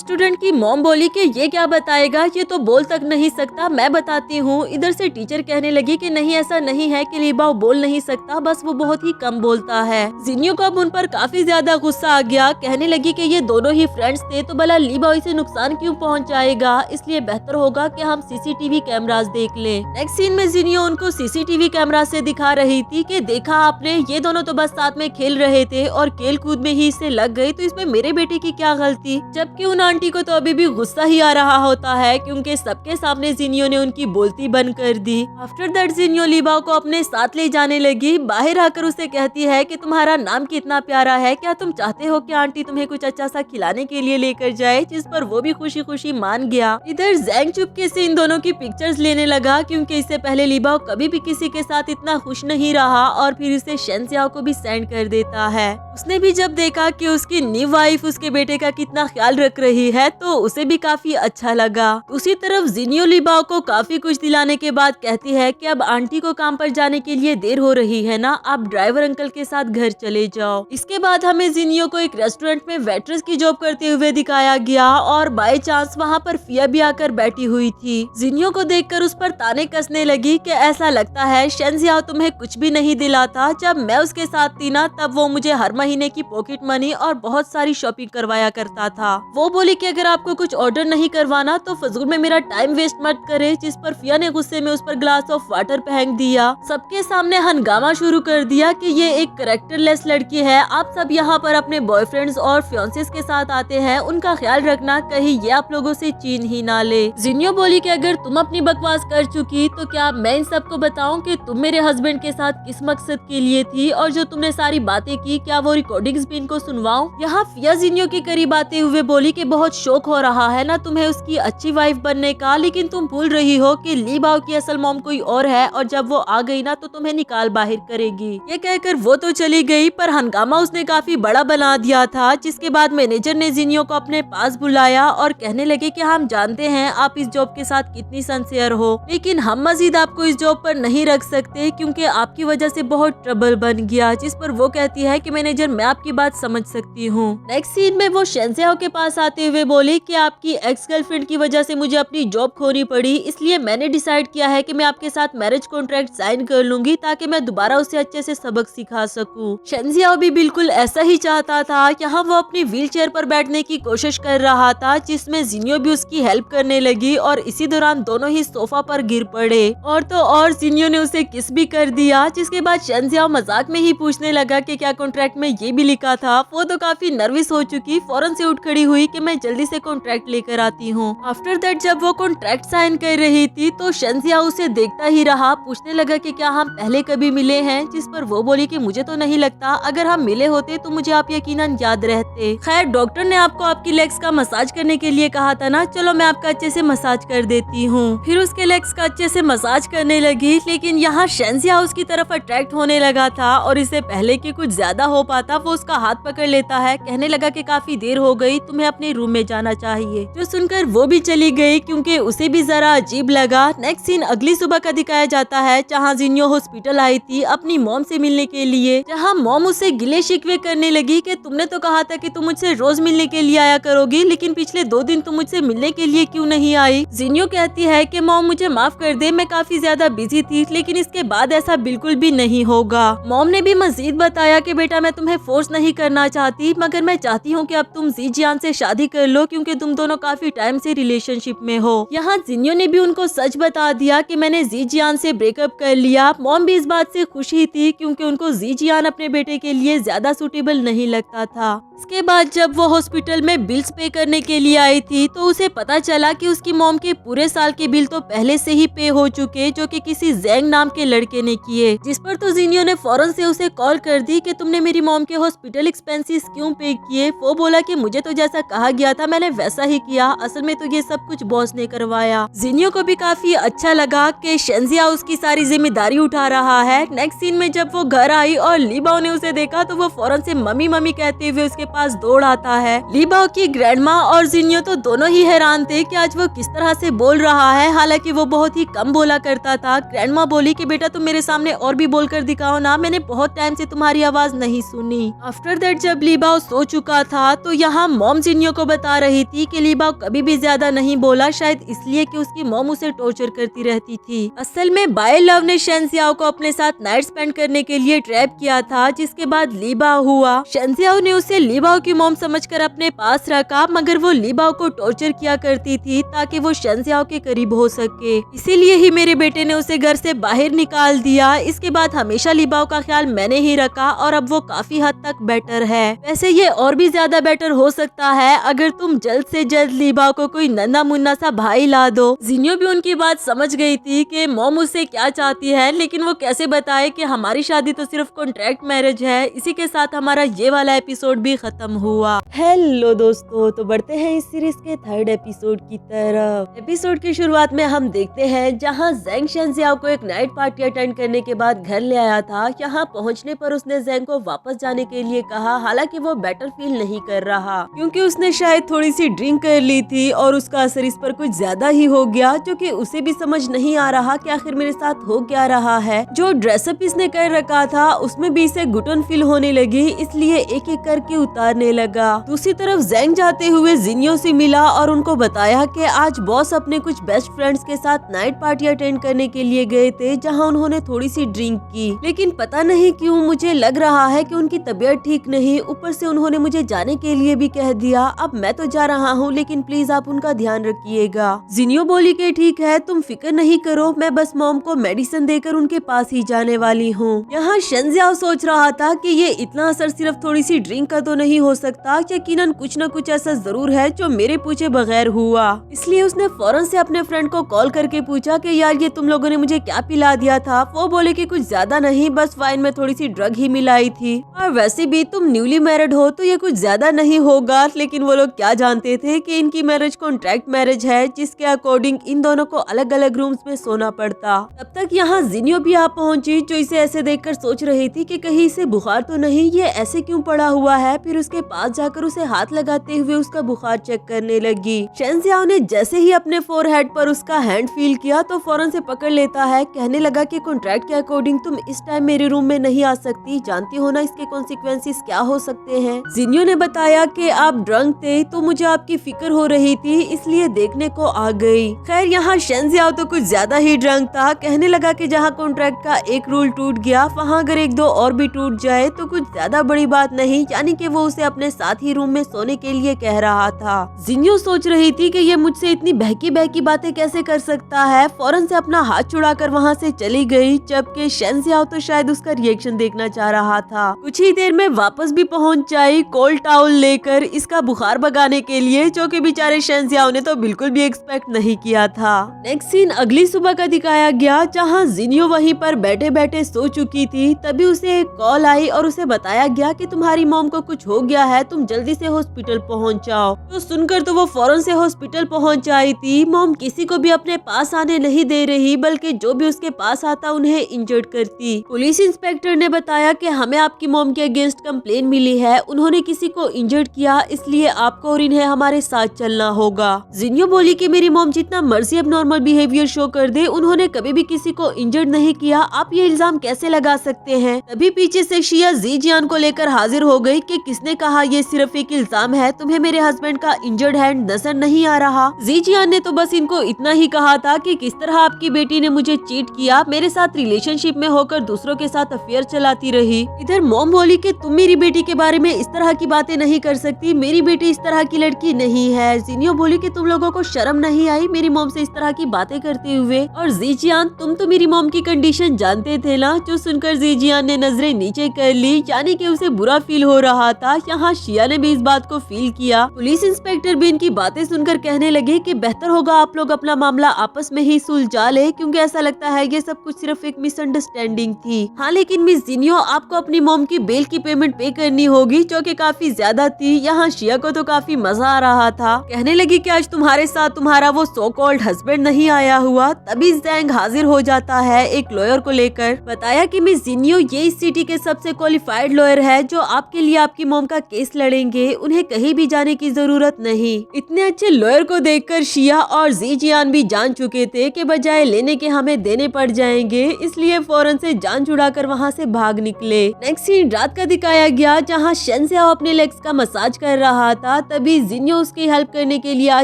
स्टूडेंट की मॉम बोली कि ये क्या बताएगा, ये तो बोल तक नहीं सकता, मैं बताती हूँ। इधर से टीचर कहने लगी कि नहीं ऐसा नहीं है कि लीबाओ बोल नहीं सकता, बस वो बहुत ही कम बोलता है। जिनियो को अब उन पर काफी ज्यादा गुस्सा आ गया, कहने लगी कि ये दोनों ही फ्रेंड्स थे तो भला लीबाओ इसे नुकसान क्यों पहुँचाएगा, इसलिए बेहतर होगा कि हम सीसीटीवी कैमरास देख ले। नेक्स्ट सीन में जिनियो उनको सीसीटीवी कैमरा से दिखा रही थी कि देखा आपने, ये दोनों तो बस साथ में खेल रहे थे और खेल कूद में ही इससे लग गई, तो इसमें मेरे बेटे की क्या गलती। जबकि उन आंटी को तो अभी भी गुस्सा ही आ रहा होता है क्योंकि सबके सामने जिनियो ने उनकी बोलती बंद कर दी। आफ्टर दैट जिनियो लीबाओ को अपने साथ ले जाने लगी। बाहर आकर उसे कहती है कि तुम्हारा नाम कितना प्यारा है, क्या तुम चाहते हो कि आंटी तुम्हें कुछ अच्छा सा खिलाने के लिए लेकर जाए, जिस पर वो भी खुशी खुशी मान गया। इधर जैंग चुपके से इन दोनों की पिक्चर्स लेने लगा क्योंकि इससे पहले लीबाओ कभी भी किसी के साथ इतना खुश नहीं रहा और फिर उसे शेंजियाओ को भी सेंड कर देता है। उसने भी जब देखा कि उसकी न्यू वाइफ उसके बेटे का कितना ख्याल रख रही है तो उसे भी काफी अच्छा लगा। उसी तरफ जिनियो लीबाओ को काफी कुछ दिलाने के बाद कहती है कि अब आंटी को काम पर जाने के लिए देर हो रही है ना, आप ड्राइवर अंकल के साथ घर चले जाओ। इसके बाद हमें जिनियो को एक रेस्टोरेंट में वेट्रेस की जॉब करते हुए दिखाया गया और बाय चांस वहाँ पर फिया भी आकर बैठी हुई थी। जिनियो को देखकर उस पर ताने कसने लगी कि ऐसा लगता है शेंजियाओ तुम्हें कुछ भी नहीं दिलाता, जब मैं उसके साथ थी ना तब वो मुझे हर महीने की पॉकेट मनी और बहुत सारी शॉपिंग करवाया करता था। वो बोली कि अगर आपको कुछ ऑर्डर नहीं करवाना तो फजूल में मेरा टाइम वेस्ट मत करे, जिस पर फिया ने गुस्से में उस पर ग्लास ऑफ वाटर फेंक दिया। सबके सामने हंगामा शुरू कर दिया कि ये एक कैरेक्टरलेस लड़की है, आप सब यहाँ पर अपने बॉयफ्रेंड्स और फियांसेस के साथ आते हैं, उनका ख्याल रखना कहीं ये आप लोगों से चीन ही ना ले। जिनियो बोली कि अगर तुम अपनी बकवास कर चुकी तो क्या मैं इन सबको बताऊं कि तुम मेरे हस्बैंड के साथ किस मकसद के लिए थी और जो तुमने सारी बातें की क्या वो रिकॉर्डिंग्स भी इनको सुनवाऊं। यहाँ फिया जिनियो के करीब आते हुए बोली कि बहुत शौक हो रहा है ना तुम्हें उसकी अच्छी वाइफ बनने का, लेकिन तुम भूल रही हो कि लीबाओ की असल मॉम कोई और है और जब वो आ गई ना तो तुम्हें निकाल बाहर करेगी। ये कहकर वो तो चली गई पर हंगामा उसने काफी बड़ा बना दिया था, जिसके बाद मैनेजर ने जिनियो को अपने पास बुलाया और कहने लगे कि हम जानते हैं आप इस जॉब के साथ कितनी सिंसियर हो, लेकिन हम मजीद आपको इस जॉब पर नहीं रख सकते क्योंकि आपकी वजह से बहुत ट्रबल बन गया। जिस पर वो कहती है कि मैनेजर मैं आपकी बात समझ सकती हूँ। नेक्स्ट सीन में वो शेंजियाओ के पास आते हुए बोली कि आपकी एक्स गर्लफ्रेंड की वजह से मुझे अपनी जॉब खोनी पड़ी, इसलिए मैंने डिसाइड किया है कि मैं आपके साथ मैरिज कॉन्ट्रैक्ट साइन कर लूंगी ताकि मैं दोबारा उसे अच्छे से सबक सिखा सकूं। शेंजियाओ भी बिल्कुल ऐसा ही चाहता था। यहाँ वो अपनी व्हील चेयर पर बैठने की कोशिश कर रहा था जिसमें जिनियो भी उसकी हेल्प करने लगी और इसी दौरान दोनों ही सोफा पर गिर पड़े और तो और जिनियो ने उसे किस भी कर दिया। जिसके बाद शेंजियाओ मजाक में ही पूछने लगा कि क्या कॉन्ट्रैक्ट में ये भी लिखा था। वो तो काफी नर्वस हो चुकी फौरन से उठ खड़ी हुई कि मैं जल्दी से कॉन्ट्रैक्ट लेकर आती हूँ। आफ्टर दैट जब वो कॉन्ट्रैक्ट साइन कर रही थी तो शेंजियाओ उसे देखता ही रहा, पूछने लगा कि क्या हम पहले कभी मिले हैं, जिस पर वो बोली कि मुझे तो नहीं लगता, अगर हम मिले होते तो मुझे आप यकीनन याद रहते। खैर डॉक्टर ने आपको आपकी लेग्स का मसाज करने के लिए कहा था ना, चलो मैं आपका अच्छे से मसाज कर देती हूँ। फिर उसके लेग्स का अच्छे से मसाज करने लगी, लेकिन यहाँ शेंजियाओ उसकी तरफ अट्रैक्ट होने लगा था और इससे पहले कि कुछ ज्यादा हो पाता वो उसका हाथ पकड़ लेता है, कहने लगा कि काफी देर हो गई, तुम्हें अपने रूम में जाना चाहिए। जो सुनकर वो भी चली गई क्योंकि उसे भी जरा अजीब लगा। नेक्स्ट सीन अगली सुबह का दिखाया जाता है जहाँ जिनियो हॉस्पिटल आई थी अपनी मॉम से मिलने के लिए, जहाँ मॉम उसे गिले शिकवे करने लगी कि तुमने तो कहा था कि तुम मुझसे रोज मिलने के लिए आया करोगी, लेकिन पिछले 2 दिन तुम मुझसे मिलने के लिए क्यों नहीं आई। जिनियो कहती है कि मॉम मुझे माफ कर दे, मैं काफी ज्यादा बिजी थी, लेकिन इसके बाद ऐसा बिल्कुल भी नहीं होगा। मॉम ने भी मजीद बताया कि बेटा मैं तुम्हें फोर्स नहीं करना चाहती, मगर मैं चाहती हूँ कि अब तुम जीजियान से शादी कर लो क्योंकि तुम दोनों काफी टाइम से रिलेशनशिप में हो। यहाँ जिनियो ने भी उनको सच बता दिया कि मैंने जीजियान से ब्रेकअप कर लिया। मॉम भी इस बात से खुश ही थी क्योंकि उनको जीजियान अपने बेटे के लिए ज्यादा सूटेबल नहीं लगता था। इसके बाद जब वो हॉस्पिटल में बिल्स पे करने के लिए आई थी तो उसे पता चला कि उसकी मॉम के पूरे साल के बिल तो पहले से ही पे हो चुके, जो कि किसी जैंग नाम के लड़के ने किए। जिस पर तो जिनियो ने फौरन से उसे कॉल कर दी कि तुमने मेरी मॉम के हॉस्पिटल एक्सपेंसेस क्यों पे किए। वो बोला कि मुझे तो जैसा कहा गया था मैंने वैसा ही किया, असल में तो ये सब कुछ बॉस ने करवाया। जिनियो को भी काफी अच्छा लगा कि शेंजियाओ उसकी सारी जिम्मेदारी उठा रहा है। नेक्स्ट सीन में जब वो घर आई और लीबाओ ने उसे देखा तो वो फौरन से मम्मी मम्मी कहते हुए उसके पास दौड़ आता है। लीबाओ की ग्रैंडमा और जिनियो तो दोनों ही हैरान थे कि आज वो किस तरह से बोल रहा है, हालांकि वो बहुत ही कम बोला करता था। ग्रैंडमा बोली कि बेटा तुम मेरे सामने और भी बोलकर दिखाओ ना, मैंने बहुत टाइम से तुम्हारी आवाज नहीं सुनी। आफ्टर दैट जब लीबाओ सो चुका था तो यहाँ मॉम जिनियो को बता रही थी कि लीबाओ कभी भी ज्यादा नहीं बोला, शायद इसलिए कि उसकी मॉम उसे टॉर्चर करती रहती थी। असल में बाय लव ने शेंजियाओ को अपने साथ नाइट स्पेंड करने के लिए ट्रैप किया था, जिसके बाद लीबाओ हुआ। शेंजियाओ ने उसे लीबाओ की मॉम समझकर अपने पास रखा, मगर वो लीबाओ को टॉर्चर किया करती थी ताकि वो शेंजियाओ शेंजियाओ के करीब हो सके। इसीलिए ही मेरे बेटे ने उसे घर से बाहर निकाल दिया। इसके बाद हमेशा लिबाओ का ख्याल मैंने ही रखा और अब वो काफी हद तक बेटर है। वैसे ये और भी ज्यादा बेटर हो सकता है अगर तुम जल्द से जल्द लिबाओ को कोई नन्हा मुन्ना सा भाई ला दो। जिनियो भी उनकी बात समझ गई थी कि मॉम उससे क्या चाहती है, लेकिन वो कैसे बताए कि हमारी शादी तो सिर्फ कॉन्ट्रैक्ट मैरिज है। इसी के साथ हमारा ये वाला एपिसोड भी खत्म हुआ। हेलो दोस्तों, तो बढ़ते हैं इस सीरीज के थर्ड एपिसोड की तरफ। एपिसोड की शुरुआत में हम देखते हैं जहां ज़ेंग शेंजियाओ को एक नाइट पार्टी अटेंड करने के बाद घर ले आया था। यहाँ पहुँचने पर उसने ज़ेंग को वापस जाने के लिए कहा, हालांकि वो बेटर फील नहीं कर रहा क्योंकि उसने शायद थोड़ी सी ड्रिंक कर ली थी और उसका असर इस पर कुछ ज्यादा ही हो गया, जो कि उसे भी समझ नहीं आ रहा कि आखिर मेरे साथ हो क्या रहा है। जो ड्रेसअप इसने कर रखा था उसमें भी इसे घुटन फील होने लगी, इसलिए एक एक करके उतारने लगा। दूसरी तरफ ज़ेंग जाते हुए जिनियो से मिला और उनको बताया कि आज बॉस अपने कुछ बेस्ट फ्रेंड्स के साथ नाइट पार्टी अटेंड करने के लिए गए थे, जहां उन्होंने थोड़ी सी ड्रिंक की, लेकिन पता नहीं क्यों मुझे लग रहा है कि उनकी तबीयत ठीक नहीं। ऊपर से उन्होंने मुझे जाने के लिए भी कह दिया। अब मैं तो जा रहा हूँ, लेकिन प्लीज आप उनका ध्यान रखिएगा। जिनियो बोली कि ठीक है, तुम फिक्र नहीं करो, मैं बस मॉम को मेडिसिन देकर उनके पास ही जाने वाली हूँ। यहाँ शेंजियाओ सोच रहा था कि ये इतना असर सिर्फ थोड़ी सी ड्रिंक का तो नहीं हो सकता, यकीनन कुछ न कुछ ऐसा जरूर है जो मेरे पूछे बगैर हुआ। इसलिए उसने फौरन से अपने फ्रेंड को कॉल करके पूछा कि यार ये तुम लोगों ने मुझे क्या पिला दिया था। वो बोले कि कुछ ज्यादा नहीं, बस वाइन में थोड़ी सी ड्रग ही मिलाई थी, और वैसे भी तुम न्यूली मैरिड हो तो ये कुछ ज्यादा नहीं होगा। लेकिन वो लोग क्या जानते थे कि इनकी मैरिज कॉन्ट्रैक्ट मैरिज है, जिसके अकॉर्डिंग इन दोनों को अलग अलग रूम्स में सोना पड़ता। तब तक यहाँ जिनियो भी आ पहुंची, जो इसे ऐसे देखकर सोच रही थी कि कहीं इसे बुखार तो नहीं, ये ऐसे क्यों पड़ा हुआ है। फिर उसके पास जाकर उसे हाथ लगाते हुए उसका बुखार चेक करने लगी। शेंजियाओ ने जैसे ही अपने फोरहेड पर उसका हैंड फील किया तो फौरन से पकड़ लेता है। कहने लगा कि कॉन्ट्रैक्ट के अकॉर्डिंग तुम इस टाइम मेरे रूम में नहीं आ सकती, जानती हो ना इसके कॉन्सिक्वेंसेस क्या हो सकते हैं। जिनियो ने बताया कि आप ड्रंक थे तो मुझे आपकी फिक्र हो रही थी, इसलिए देखने को आ गई। खैर यहाँ शेंजियाओ तो कुछ ज्यादा ही ड्रंक था। कहने लगा कि जहाँ कॉन्ट्रैक्ट का एक रूल टूट गया, वहाँ अगर एक दो और भी टूट जाए तो कुछ ज्यादा बड़ी बात नहीं, यानी कि वो उसे अपने साथ ही रूम में सोने के लिए कह रहा था। जिनियो सोच रही थी कि ये मुझसे इतनी बहकी बहकी बातें कैसे कर सकता है। फौरन से अपना हाथ छुड़ाकर वहाँ से चली गई, जबकि शेंजियाओ तो शायद उसका रिएक्शन देखना चाह रहा था। कुछ ही देर में वापस भी पहुँच जाई कोल्ड टाउल लेकर इसका बुखार भगाने के लिए, जो कि बेचारे शेंजियाओ ने तो बिल्कुल भी एक्सपेक्ट नहीं किया था। नेक्स्ट सीन अगली सुबह का दिखाया गया, जहां जिनियो वहीं पर बैठे बैठे सो चुकी थी। तभी उसे एक कॉल आई और उसे बताया गया कि तुम्हारी मॉम को कुछ हो गया है, तुम जल्दी से हॉस्पिटल पहुंच जाओ। तो सुनकर तो वो फौरन से हॉस्पिटल पहुंच आई थी। मॉम किसी को भी अपने पास आने नहीं दे रही, बल्कि जो भी उसके पास आता उन्हें इंजर्ड करती। पुलिस इंस्पेक्टर ने बताया कि हमें आपकी मॉम के अगेंस्ट कंप्लेन मिली है, उन्होंने किसी को इंजर्ड किया, इसलिए आपको और इन्हें हमारे साथ चलना होगा। जिनियो बोली कि मेरी मॉम जितना मर्जी अब नॉर्मल बिहेवियर शो कर दे, उन्होंने कभी भी किसी को इंजर्ड नहीं किया, आप ये इल्जाम कैसे लगा सकते हैं। तभी पीछे से शिया ज़ीजियान को लेकर हाजिर हो गई कि किसने कहा ये सिर्फ एक इल्जाम है, तुम्हें मेरे हस्बैंड का इंजर्ड हैंड नजर नहीं आ रहा। ज़ीजियान ने तो बस इनको इतना ही कहा था कि किस तरह आपकी बेटी ने मुझे चीट किया, मेरे साथ रिलेशनशिप में होकर दूसरों के साथ अफेयर चलाती रही। इधर मॉम बोली कि तुम मेरी बेटी के बारे में इस तरह की बातें नहीं कर सकती, मेरी बेटी इस तरह की लड़की नहीं है। जिनियो बोली कि तुम लोगों को शर्म नहीं आई मेरी मॉम से इस तरह की बातें करते हुए। और ज़ीजियान तुम तो मेरी मॉम की कंडीशन जानते थे ना। जो सुनकर ज़ीजियान ने नजरें नीचे कर ली, यानी कि उसे बुरा फील हो रहा था। यहाँ शिया ने भी इस बात को फील किया। पुलिस इंस्पेक्टर भी इनकी बातें सुनकर कहने लगे कि बेहतर होगा आप लोग अपना मामला आपस में ही सुलझा ले, क्योंकि ऐसा लगता है ये सब कुछ सिर्फ एक मिसअंडरस्टैंडिंग थी। हाँ लेकिन मिस जिनियो आपको अपनी मॉम की बेल की पेमेंट पे करनी होगी, जो कि काफी ज्यादा थी। यहाँ शिया को तो काफी मजा आ रहा था। कहने लगी कि आज तुम्हारे साथ तुम्हारा वो सो कॉल्ड हस्बैंड नहीं आया हुआ। तभी ज़ेंग हाजिर हो जाता है एक लॉयर को लेकर। बताया कि मिस जिनियो ये इस सिटी के सबसे क्वालिफाइड लॉयर है, जो आपके लिए आपकी मॉम का केस लड़ेंगे, उन्हें कहीं भी जाने की जरूरत नहीं। इतने अच्छे लॉयर को देखकर शिया और ज़ीजियान भी जान चुके थे कि बजाय लेने के हमें देने पड़ जाएंगे, इसलिए फौरन से जान छुड़ाकर वहाँ से भाग निकले। नेक्स्ट सीन रात का दिखाया गया, जहाँ शेंजियाओ अपने लेग्स का मसाज कर रहा था। तभी जिनियो उसकी हेल्प करने के लिए आ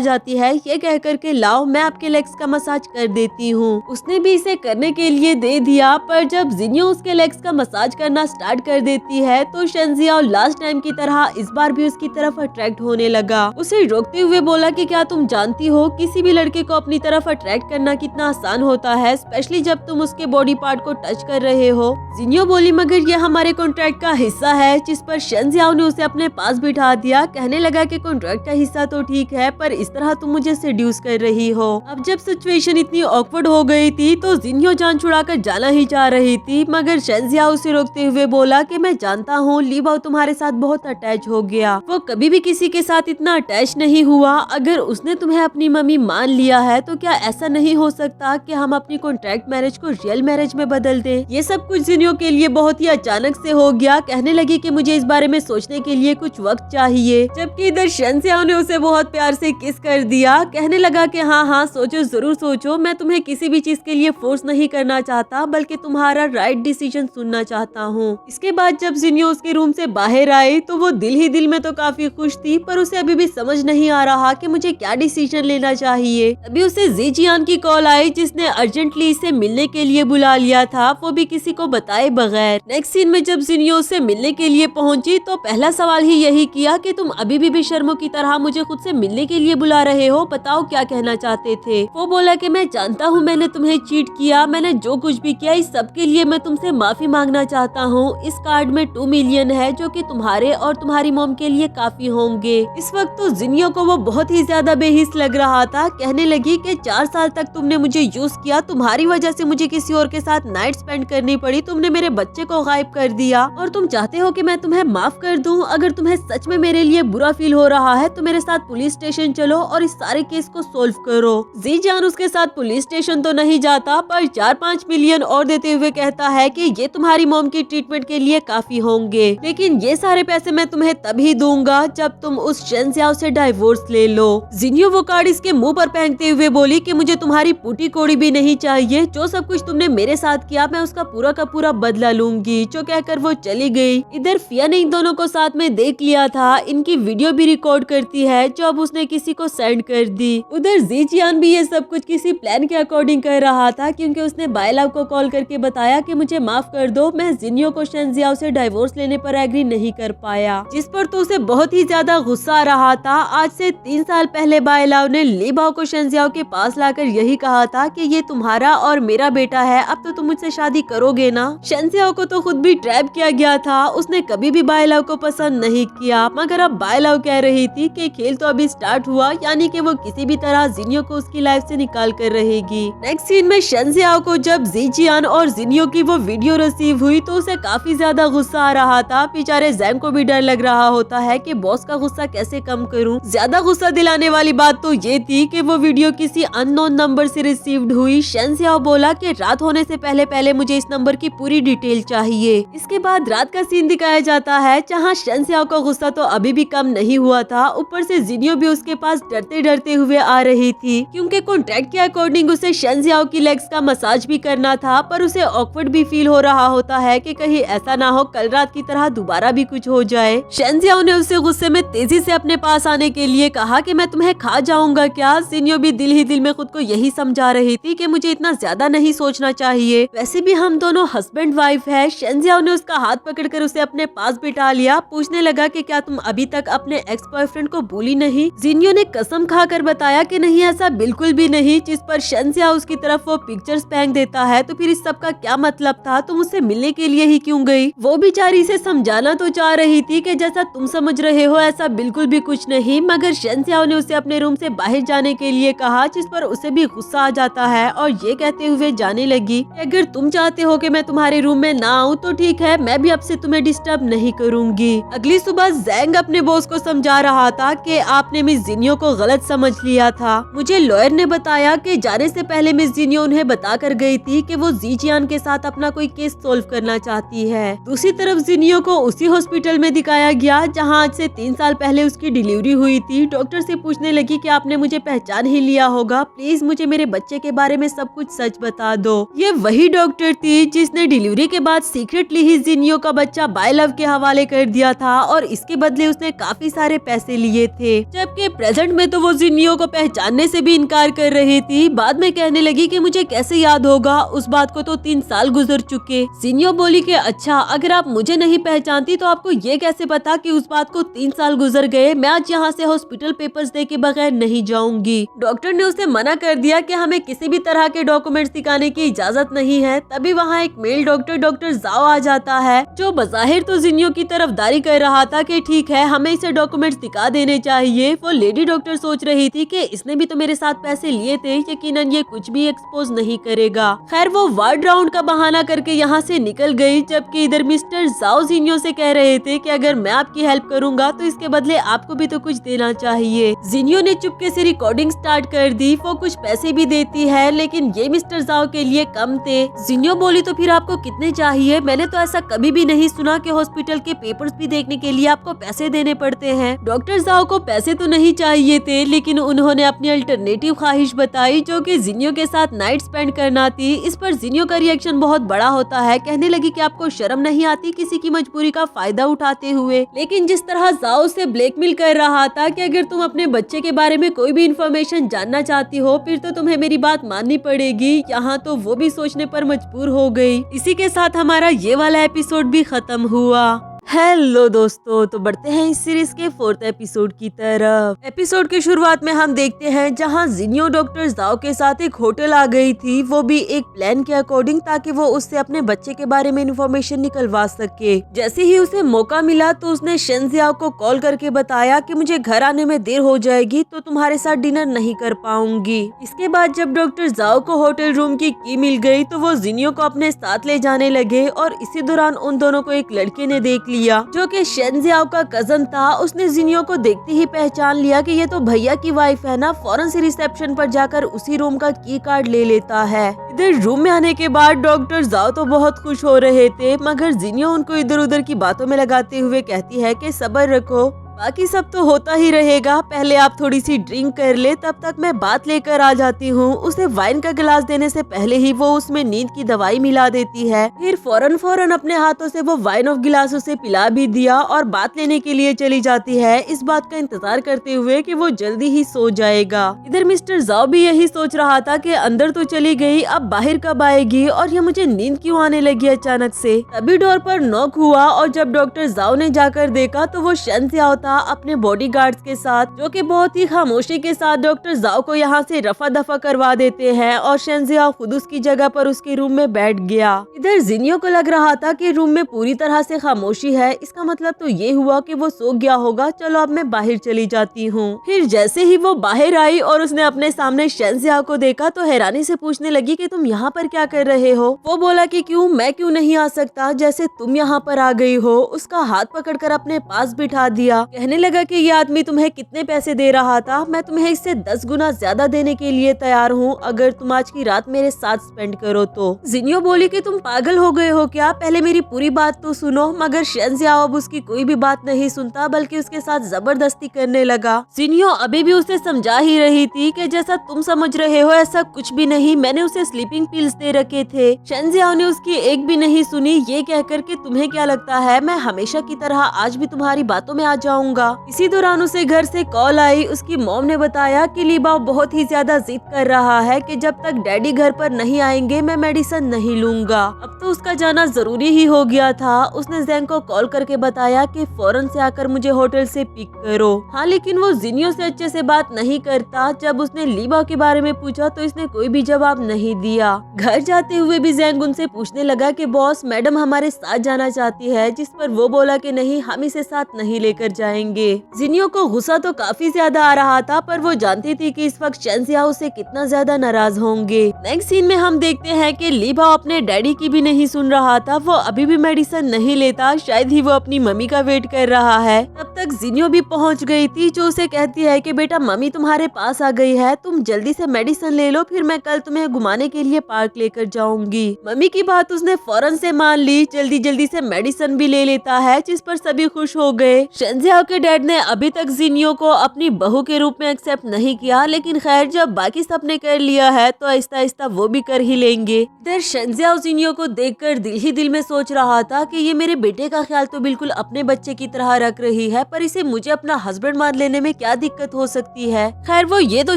जाती है, ये कहकर के लाओ मैं आपके लेग्स का मसाज कर देती हूँ। उसने भी इसे करने के लिए दे दिया, पर जब जिनियो उसके लेग्स का मसाज करना स्टार्ट कर देती है तो शेंजियाओ लास्ट टाइम की तरह इस बार भी उसकी तरफ अट्रैक्ट होने लगा। उसे रोकते हुए बोला कि क्या तुम जानती हो किसी भी लड़के को अपनी तरफ अट्रैक्ट करना कितना आसान होता है, स्पेशली जब तुम उसके बॉडी पार्ट को टच कर रहे हो। जिनियो बोली मगर ये हमारे कॉन्ट्रैक्ट का हिस्सा है, जिस पर शन जियाओ ने उसे अपने पास बिठा दिया। कहने लगा कि कॉन्ट्रैक्ट का हिस्सा तो ठीक है, पर इस तरह तुम मुझे सेड्यूस कर रही हो। अब जब सिचुएशन इतनी ऑकवर्ड हो गई थी तो जिनियो जान छुड़ाकर जाना ही चाह रही थी, मगर शन जियाओ उसे रोकते हुए बोला कि मैं जानता हूँ ली बाओ तुम्हारे साथ बहुत अटैच हो गया, वो कभी भी किसी के साथ इतना अटैच नहीं हुआ। अगर उसने तुम्हें अपनी मम्मी मान लिया है तो क्या ऐसा नहीं हो सकता कि हम अपनी कॉन्ट्रैक्ट मैरिज को रियल मैरिज में बदल दें? ये सब कुछ जिनियो के लिए बहुत ही अचानक से हो गया। कहने लगी कि मुझे इस बारे में सोचने के लिए कुछ वक्त चाहिए, जबकि इधर शन जियाओ ने उसे बहुत प्यार से किस कर दिया। कहने लगा कि हाँ सोचो, जरूर सोचो, मैं तुम्हें किसी भी चीज के लिए फोर्स नहीं करना चाहता, बल्कि तुम्हारा राइट डिसीजन सुनना चाहता हूँ। इसके बाद जब जिनियो उसके रूम से बाहर आई तो वो दिल ही दिल में तो काफी खुश थी, पर उसे अभी भी समझ नहीं आ रहा कि मुझे क्या डिसीजन लेना चाहिए। तभी उसे जी जियान की कॉल आई, जिसने अर्जेंटली इसे मिलने के लिए बुला लिया था, वो भी किसी को बताए बगैर। नेक्स्ट सीन में जब जिनियो उसे मिलने के लिए पहुंची तो पहला सवाल ही यही किया कि तुम अभी भी बेशर्मों की तरह मुझे खुद से मिलने के लिए बुला रहे हो, बताओ क्या कहना चाहते थे। वो बोला कि मैं जानता हूँ मैंने तुम्हें चीट किया, मैंने जो कुछ भी किया इस सब के लिए मैं तुमसे माफी मांगना चाहता हूँ। इस कार्ड में 2 मिलियन है, जो कि तुम्हारे और तुम्हारी मॉम के लिए काफी होंगे। इस वक्त तो जिनियो को वो बहुत ही ज्यादा बेहिस लग रहा था। कहने लगी कि 4 साल तक तुमने मुझे यूज किया, तुम्हारी वजह से मुझे किसी और के साथ नाइट स्पेंड करनी पड़ी, तुमने मेरे बच्चे को गायब कर दिया और तुम चाहते हो कि मैं तुम्हें माफ कर दूं। अगर तुम्हें सच में मेरे लिए बुरा फील हो रहा है तो मेरे साथ पुलिस स्टेशन चलो और इस सारे केस को सोल्व करो। जी जान उसके साथ पुलिस स्टेशन तो नहीं जाता, पर 4-5 मिलियन और देते हुए कहता है कि ये तुम्हारी मॉम की ट्रीटमेंट के लिए काफी होंगे, लेकिन ये सारे पैसे मैं तुम्हें तभी दूंगा जब तुम उस शन जियाओ से डाइवोर्स ले लो। जिनियो वो कार्ड इसके मुंह पर फेंकते हुए बोली कि मुझे तुम्हारी पुटी कोड़ी भी नहीं चाहिए, जो सब कुछ तुमने मेरे साथ किया मैं उसका पूरा का पूरा बदला लूंगी। जो कहकर वो चली गई। इधर फिया ने इन दोनों को साथ में देख लिया था, इनकी वीडियो भी रिकॉर्ड करती है जो अब उसने किसी को सेंड कर दी। उधर जी जियान भी ये सब कुछ किसी प्लान के अकॉर्डिंग कर रहा था, क्योंकि उसने बायलाव को कॉल करके बताया कि मुझे माफ कर दो, मैं जिनियो को शन जियाओ से डाइवोर्स लेने पर एग्री नहीं कर पाया, जिस पर तो उसे बहुत ही ज्यादा गुस्सा आ रहा था। आज से 3 साल पहले बायलाव ने ली बाओ को शन जियाओ के पास लाकर यही कहा था कि ये तुम्हारा और मेरा बेटा है, अब तो तुम मुझसे शादी करोगे ना। शन जियाओ को तो खुद भी ट्रैप किया गया था, उसने कभी भी बायलाव को पसंद नहीं किया, मगर अब बायलाव कह रही थी कि खेल तो अभी स्टार्ट हुआ, यानी कि वो किसी भी तरह जिनियो को उसकी लाइफ से निकाल कर रहेगी। नेक्स्ट सीन में शन जियाओ को जब जी जियान और जिनियो की वो वीडियो रिसीव हुई तो उसे काफी ज्यादा गुस्सा आ रहा था। बेचारे जैंग को भी डर लग रहा होता है कि बॉस का गुस्सा कैसे कम करूं। ज्यादा गुस्सा दिलाने वाली बात तो ये थी कि वो वीडियो किसी अननोन नंबर से रिसीव्ड हुई। शन जियाओ बोला कि रात होने से पहले पहले मुझे इस नंबर की पूरी डिटेल चाहिए। इसके बाद रात का सीन दिखाया जाता है, जहाँ शन जियाओ का गुस्सा तो अभी भी कम नहीं हुआ था, ऊपर से जिनियो भी उसके पास डरते डरते हुए आ रही थी, क्योंकि कॉन्ट्रैक्ट के अकॉर्डिंग उसे शन जियाओ की लेग्स का मसाज भी करना था, पर उसे ऑकवर्ड भी फील हो रहा होता है कि कहीं ऐसा ना हो कल रात की तरह दोबारा भी कुछ हो जाए। शन जियाओ ने उसे गुस्से में तेजी से अपने पास आने के लिए कहा कि मैं तुम्हें खा जाऊंगा क्या। जिनियो भी दिल ही दिल में खुद को यही समझा रही थी कि मुझे इतना ज्यादा नहीं सोचना चाहिए, वैसे भी हम दोनों हस्बैंड वाइफ है। शन जियाओ ने उसका हाथ पकड़कर उसे अपने पास बिठा लिया, पूछने लगा कि क्या तुम अभी तक अपने एक्स बॉयफ्रेंड को भूली नहीं। जिनियो ने कसम खाकर बताया कि नहीं, ऐसा बिल्कुल भी नहीं, जिस पर शन जियाओ उसकी तरफ वो पिक्चर्स फेंक देता है। तो फिर इस सब का क्या मतलब था, तुम उससे मिलने के लिए ही क्यों गई। वो बेचारी से समझाना तो चाह रही थी कि जैसा तुम समझ रहे हो ऐसा बिल्कुल भी कुछ नहीं, मगर शन जियाओ ने उसे अपने रूम से बाहर जाने के लिए कहा, जिस पर उसे भी गुस्सा आ जाता है और ये कहते हुए जाने लगी कि अगर तुम चाहते हो कि मैं तुम्हारे रूम में ना आऊँ तो ठीक है, मैं भी अब से तुम्हें डिस्टर्ब नहीं करूंगी। अगली सुबह जैंग अपने बॉस को समझा रहा था कि आपने मिस जिनियो को गलत समझ लिया था। मुझे लॉयर ने बताया कि जाने से पहले मिस जिनियो उन्हें बता कर गई थी कि वो जी जियान के साथ अपना कोई केस सोल्व करना चाहती है। दूसरी तरफ जिनियो को उसी हॉस्पिटल में दिखाया गया जहां आज से 3 साल पहले उसकी डिलीवरी हुई थी। डॉक्टर से पूछने लगी कि आपने मुझे पहचान ही लिया होगा, प्लीज मुझे मेरे बच्चे के बारे में सब कुछ सच बता दो। ये वही डॉक्टर थी जिसने डिलीवरी के बाद सीक्रेटली ही जिनियो का बच्चा बायलव के हवाले कर दिया था और इसके बदले उसने काफी सारे पैसे लिए थे, जबकि प्रेजेंट में तो वो जिनियो को पहचानने से भी इनकार कर रही थी। बाद में कहने लगी कि मुझे कैसे याद होगा, उस बात को तो 3 साल गुजर चुके। जिनियो बोली कि अच्छा, अगर आप मुझे नहीं पहचानती तो आपको ये कैसे पता कि उस बात को 3 साल गुजर गए। मैं आज यहाँ से हॉस्पिटल पेपर्स दे के बगैर नहीं जाऊंगी। पाऊंगी। डॉक्टर ने उसे मना कर दिया कि हमें किसी भी तरह के डॉक्यूमेंट्स दिखाने की इजाजत नहीं है। तभी वहाँ एक मेल डॉक्टर जाओ आ जाता है, जो बज़ाहिर तो जिनियो की तरफदारी कर रहा था कि ठीक है हमें इसे डॉक्यूमेंट्स दिखा देने चाहिए। वो लेडी डॉक्टर सोच रही थी कि इसने भी तो मेरे साथ पैसे लिए थे, यकीनन ये कुछ भी एक्सपोज नहीं करेगा। खैर वो वार्ड राउंड का बहाना करके यहाँ से निकल गई, जबकि इधर मिस्टर जाओ जिनियो से कह रहे थे कि अगर मैं आपकी हेल्प करूंगा तो इसके बदले आपको भी तो कुछ देना चाहिए। जिनियो ने चुपके से रिकॉर्डिंग स्टार्ट कर दी। वो कुछ पैसे भी देती है, लेकिन ये मिस्टर जाओ के लिए कम थे। जिनियो बोली तो फिर आपको कितने चाहिए? मैंने तो ऐसा कभी भी नहीं सुना कि हॉस्पिटल के पेपर्स भी देखने के लिए आपको पैसे देने पड़ते हैं। डॉक्टर जाओ को पैसे तो नहीं चाहिए थे, लेकिन उन्होंने अपनी अल्टरनेटिव ख्वाहिश बताई, जो कि जिनियो के साथ नाइट स्पेंड करना थी। इस पर जिनियो का रिएक्शन बहुत बड़ा होता है, कहने लगी कि आपको शर्म नहीं आती किसी की मजबूरी का फायदा उठाते हुए। लेकिन जिस तरह जाओ से ब्लैकमेल कर रहा था कि अगर तुम अपने बच्चे के बारे में कोई भी इंफॉर्मेशन जानना चाहती हो फिर तो तुम्हें मेरी बात माननी पड़ेगी, यहाँ तो वो भी सोचने पर मजबूर हो गई। इसी के साथ हमारा ये वाला एपिसोड भी खत्म हुआ। हेलो दोस्तों, तो बढ़ते हैं इस सीरीज के 4th एपिसोड की तरफ। एपिसोड की शुरुआत में हम देखते हैं जहां जिनियो डॉक्टर जाओ के साथ एक होटल आ गई थी, वो भी एक प्लान के अकॉर्डिंग, ताकि वो उससे अपने बच्चे के बारे में इंफॉर्मेशन निकलवा सके। जैसे ही उसे मौका मिला तो उसने शेंजियाओ को कॉल करके बताया कि मुझे घर आने में देर हो जाएगी तो तुम्हारे साथ डिनर नहीं कर पाऊंगी। इसके बाद जब डॉक्टर जाओ को होटल रूम की की मिल गई तो वो जिनियो को अपने साथ ले जाने लगे, और इसी दौरान उन दोनों को एक लड़के ने देख लिया जो कि शेंजियाओ का कजन था। उसने जिनियो को देखते ही पहचान लिया कि ये तो भैया की वाइफ है ना। फौरन से रिसेप्शन पर जाकर उसी रूम का की कार्ड ले लेता है। इधर रूम में आने के बाद डॉक्टर जाओ तो बहुत खुश हो रहे थे, मगर जिनियो उनको इधर उधर की बातों में लगाते हुए कहती है कि सब्र रखो, बाकी सब तो होता ही रहेगा, पहले आप थोड़ी सी ड्रिंक कर ले, तब तक मैं बात लेकर आ जाती हूँ। उसे वाइन का गिलास देने से पहले ही वो उसमें नींद की दवाई मिला देती है। फिर फौरन अपने हाथों से वो वाइन ऑफ गिलास उसे पिला भी दिया और बात लेने के लिए चली जाती है, इस बात का इंतजार करते हुए कि वो जल्दी ही सो जाएगा। इधर मिस्टर जाओ भी यही सोच रहा था कि अंदर तो चली गई, अब बाहर कब आएगी और ये मुझे नींद क्यों आने लगी अचानक से। तभी डोर पर नॉक हुआ और जब डॉक्टर जाओ ने जाकर देखा तो वो शेंजियाओ था अपने बॉडीगार्ड्स के साथ, जो कि बहुत ही खामोशी के साथ डॉक्टर जाओ को यहाँ से रफा दफा करवा देते हैं, और शेंजियाओ खुद उसकी जगह पर उसके रूम में बैठ गया। इधर जिनियो को लग रहा था कि रूम में पूरी तरह से खामोशी है, इसका मतलब तो ये हुआ कि वो सो गया होगा, चलो अब मैं बाहर चली जाती हूँ। फिर जैसे ही वो बाहर आई और उसने अपने सामने शेंजियाओ को देखा तो हैरानी से पूछने लगी कि तुम यहाँ पर क्या कर रहे हो। वो बोला कि क्यों, मैं क्यों नहीं आ सकता, जैसे तुम यहाँ पर आ गई हो। उसका हाथ पकड़कर अपने पास बिठा दिया, कहने लगा कि ये आदमी तुम्हें कितने पैसे दे रहा था, मैं तुम्हें इससे 10 गुना ज्यादा देने के लिए तैयार हूँ अगर तुम आज की रात मेरे साथ स्पेंड करो तो। जिनियो बोली कि तुम पागल हो गए हो क्या, पहले मेरी पूरी बात तो सुनो। मगर शेंजियाओ अब उसकी कोई भी बात नहीं सुनता, बल्कि उसके साथ जबरदस्ती करने लगा। जिनियो अभी भी उसे समझा ही रही थी कि जैसा तुम समझ रहे हो ऐसा कुछ भी नहीं, मैंने उसे स्लीपिंग पिल्स दे रखे थे। शेंजियाओ ने उसकी एक भी नहीं सुनी, ये कहकर के तुम्हें क्या लगता है मैं हमेशा की तरह आज भी तुम्हारी बातों में आ जाऊंगा। इसी दौरान उसे घर से कॉल आई। उसकी मॉम ने बताया कि लीबाओ बहुत ही ज्यादा जिद कर रहा है कि जब तक डैडी घर पर नहीं आएंगे मैं मेडिसिन नहीं लूंगा। अब तो उसका जाना जरूरी ही हो गया था। उसने जैंग को कॉल करके बताया कि फौरन से आकर मुझे होटल से पिक करो। हाँ, लेकिन वो जिनियो से अच्छे से बात नहीं करता। जब उसने लीबाओ के बारे में पूछा तो इसने कोई भी जवाब नहीं दिया। घर जाते हुए भी जैंग उनसे पूछने लगा कि बॉस, मैडम हमारे साथ जाना चाहती है, जिस पर वो बोला कि नहीं, हम इसे साथ नहीं लेकर जाएंगे। जिनियो को गुस्सा तो काफी ज्यादा आ रहा था, पर वो जानती थी कि इस वक्त शेंजियाओ से कितना ज्यादा नाराज होंगे। नेक्स्ट सीन में हम देखते हैं कि लीबाओ अपने डैडी की भी नहीं सुन रहा था। वो अभी भी मेडिसिन नहीं लेता, शायद ही वो अपनी मम्मी का वेट कर रहा है। तब तक जिनियो भी पहुंच गई थी, जो उसे कहती है कि बेटा मम्मी तुम्हारे पास आ गई है, तुम जल्दी से मेडिसिन ले लो, फिर मैं कल तुम्हें घुमाने के लिए पार्क लेकर जाऊंगी। मम्मी की बात उसने फौरन से मान ली, जल्दी जल्दी से मेडिसिन भी ले लेता है, जिस पर सभी खुश हो गए। शेंजियाओ के डैड ने अभी तक जिनियो को अपनी बहू के रूप में एक्सेप्ट नहीं किया, लेकिन खैर जब बाकी सबने कर लिया है तो आहिस्ता आहिस्ता वो भी कर ही लेंगे। इधर शेंजियाओ जिनियो को देखकर दिल ही दिल में सोच रहा था कि ये मेरे बेटे का ख्याल तो बिल्कुल अपने बच्चे की तरह रख रही है, पर इसे मुझे अपना हस्बैंड मान लेने में क्या दिक्कत हो सकती है। खैर वो ये तो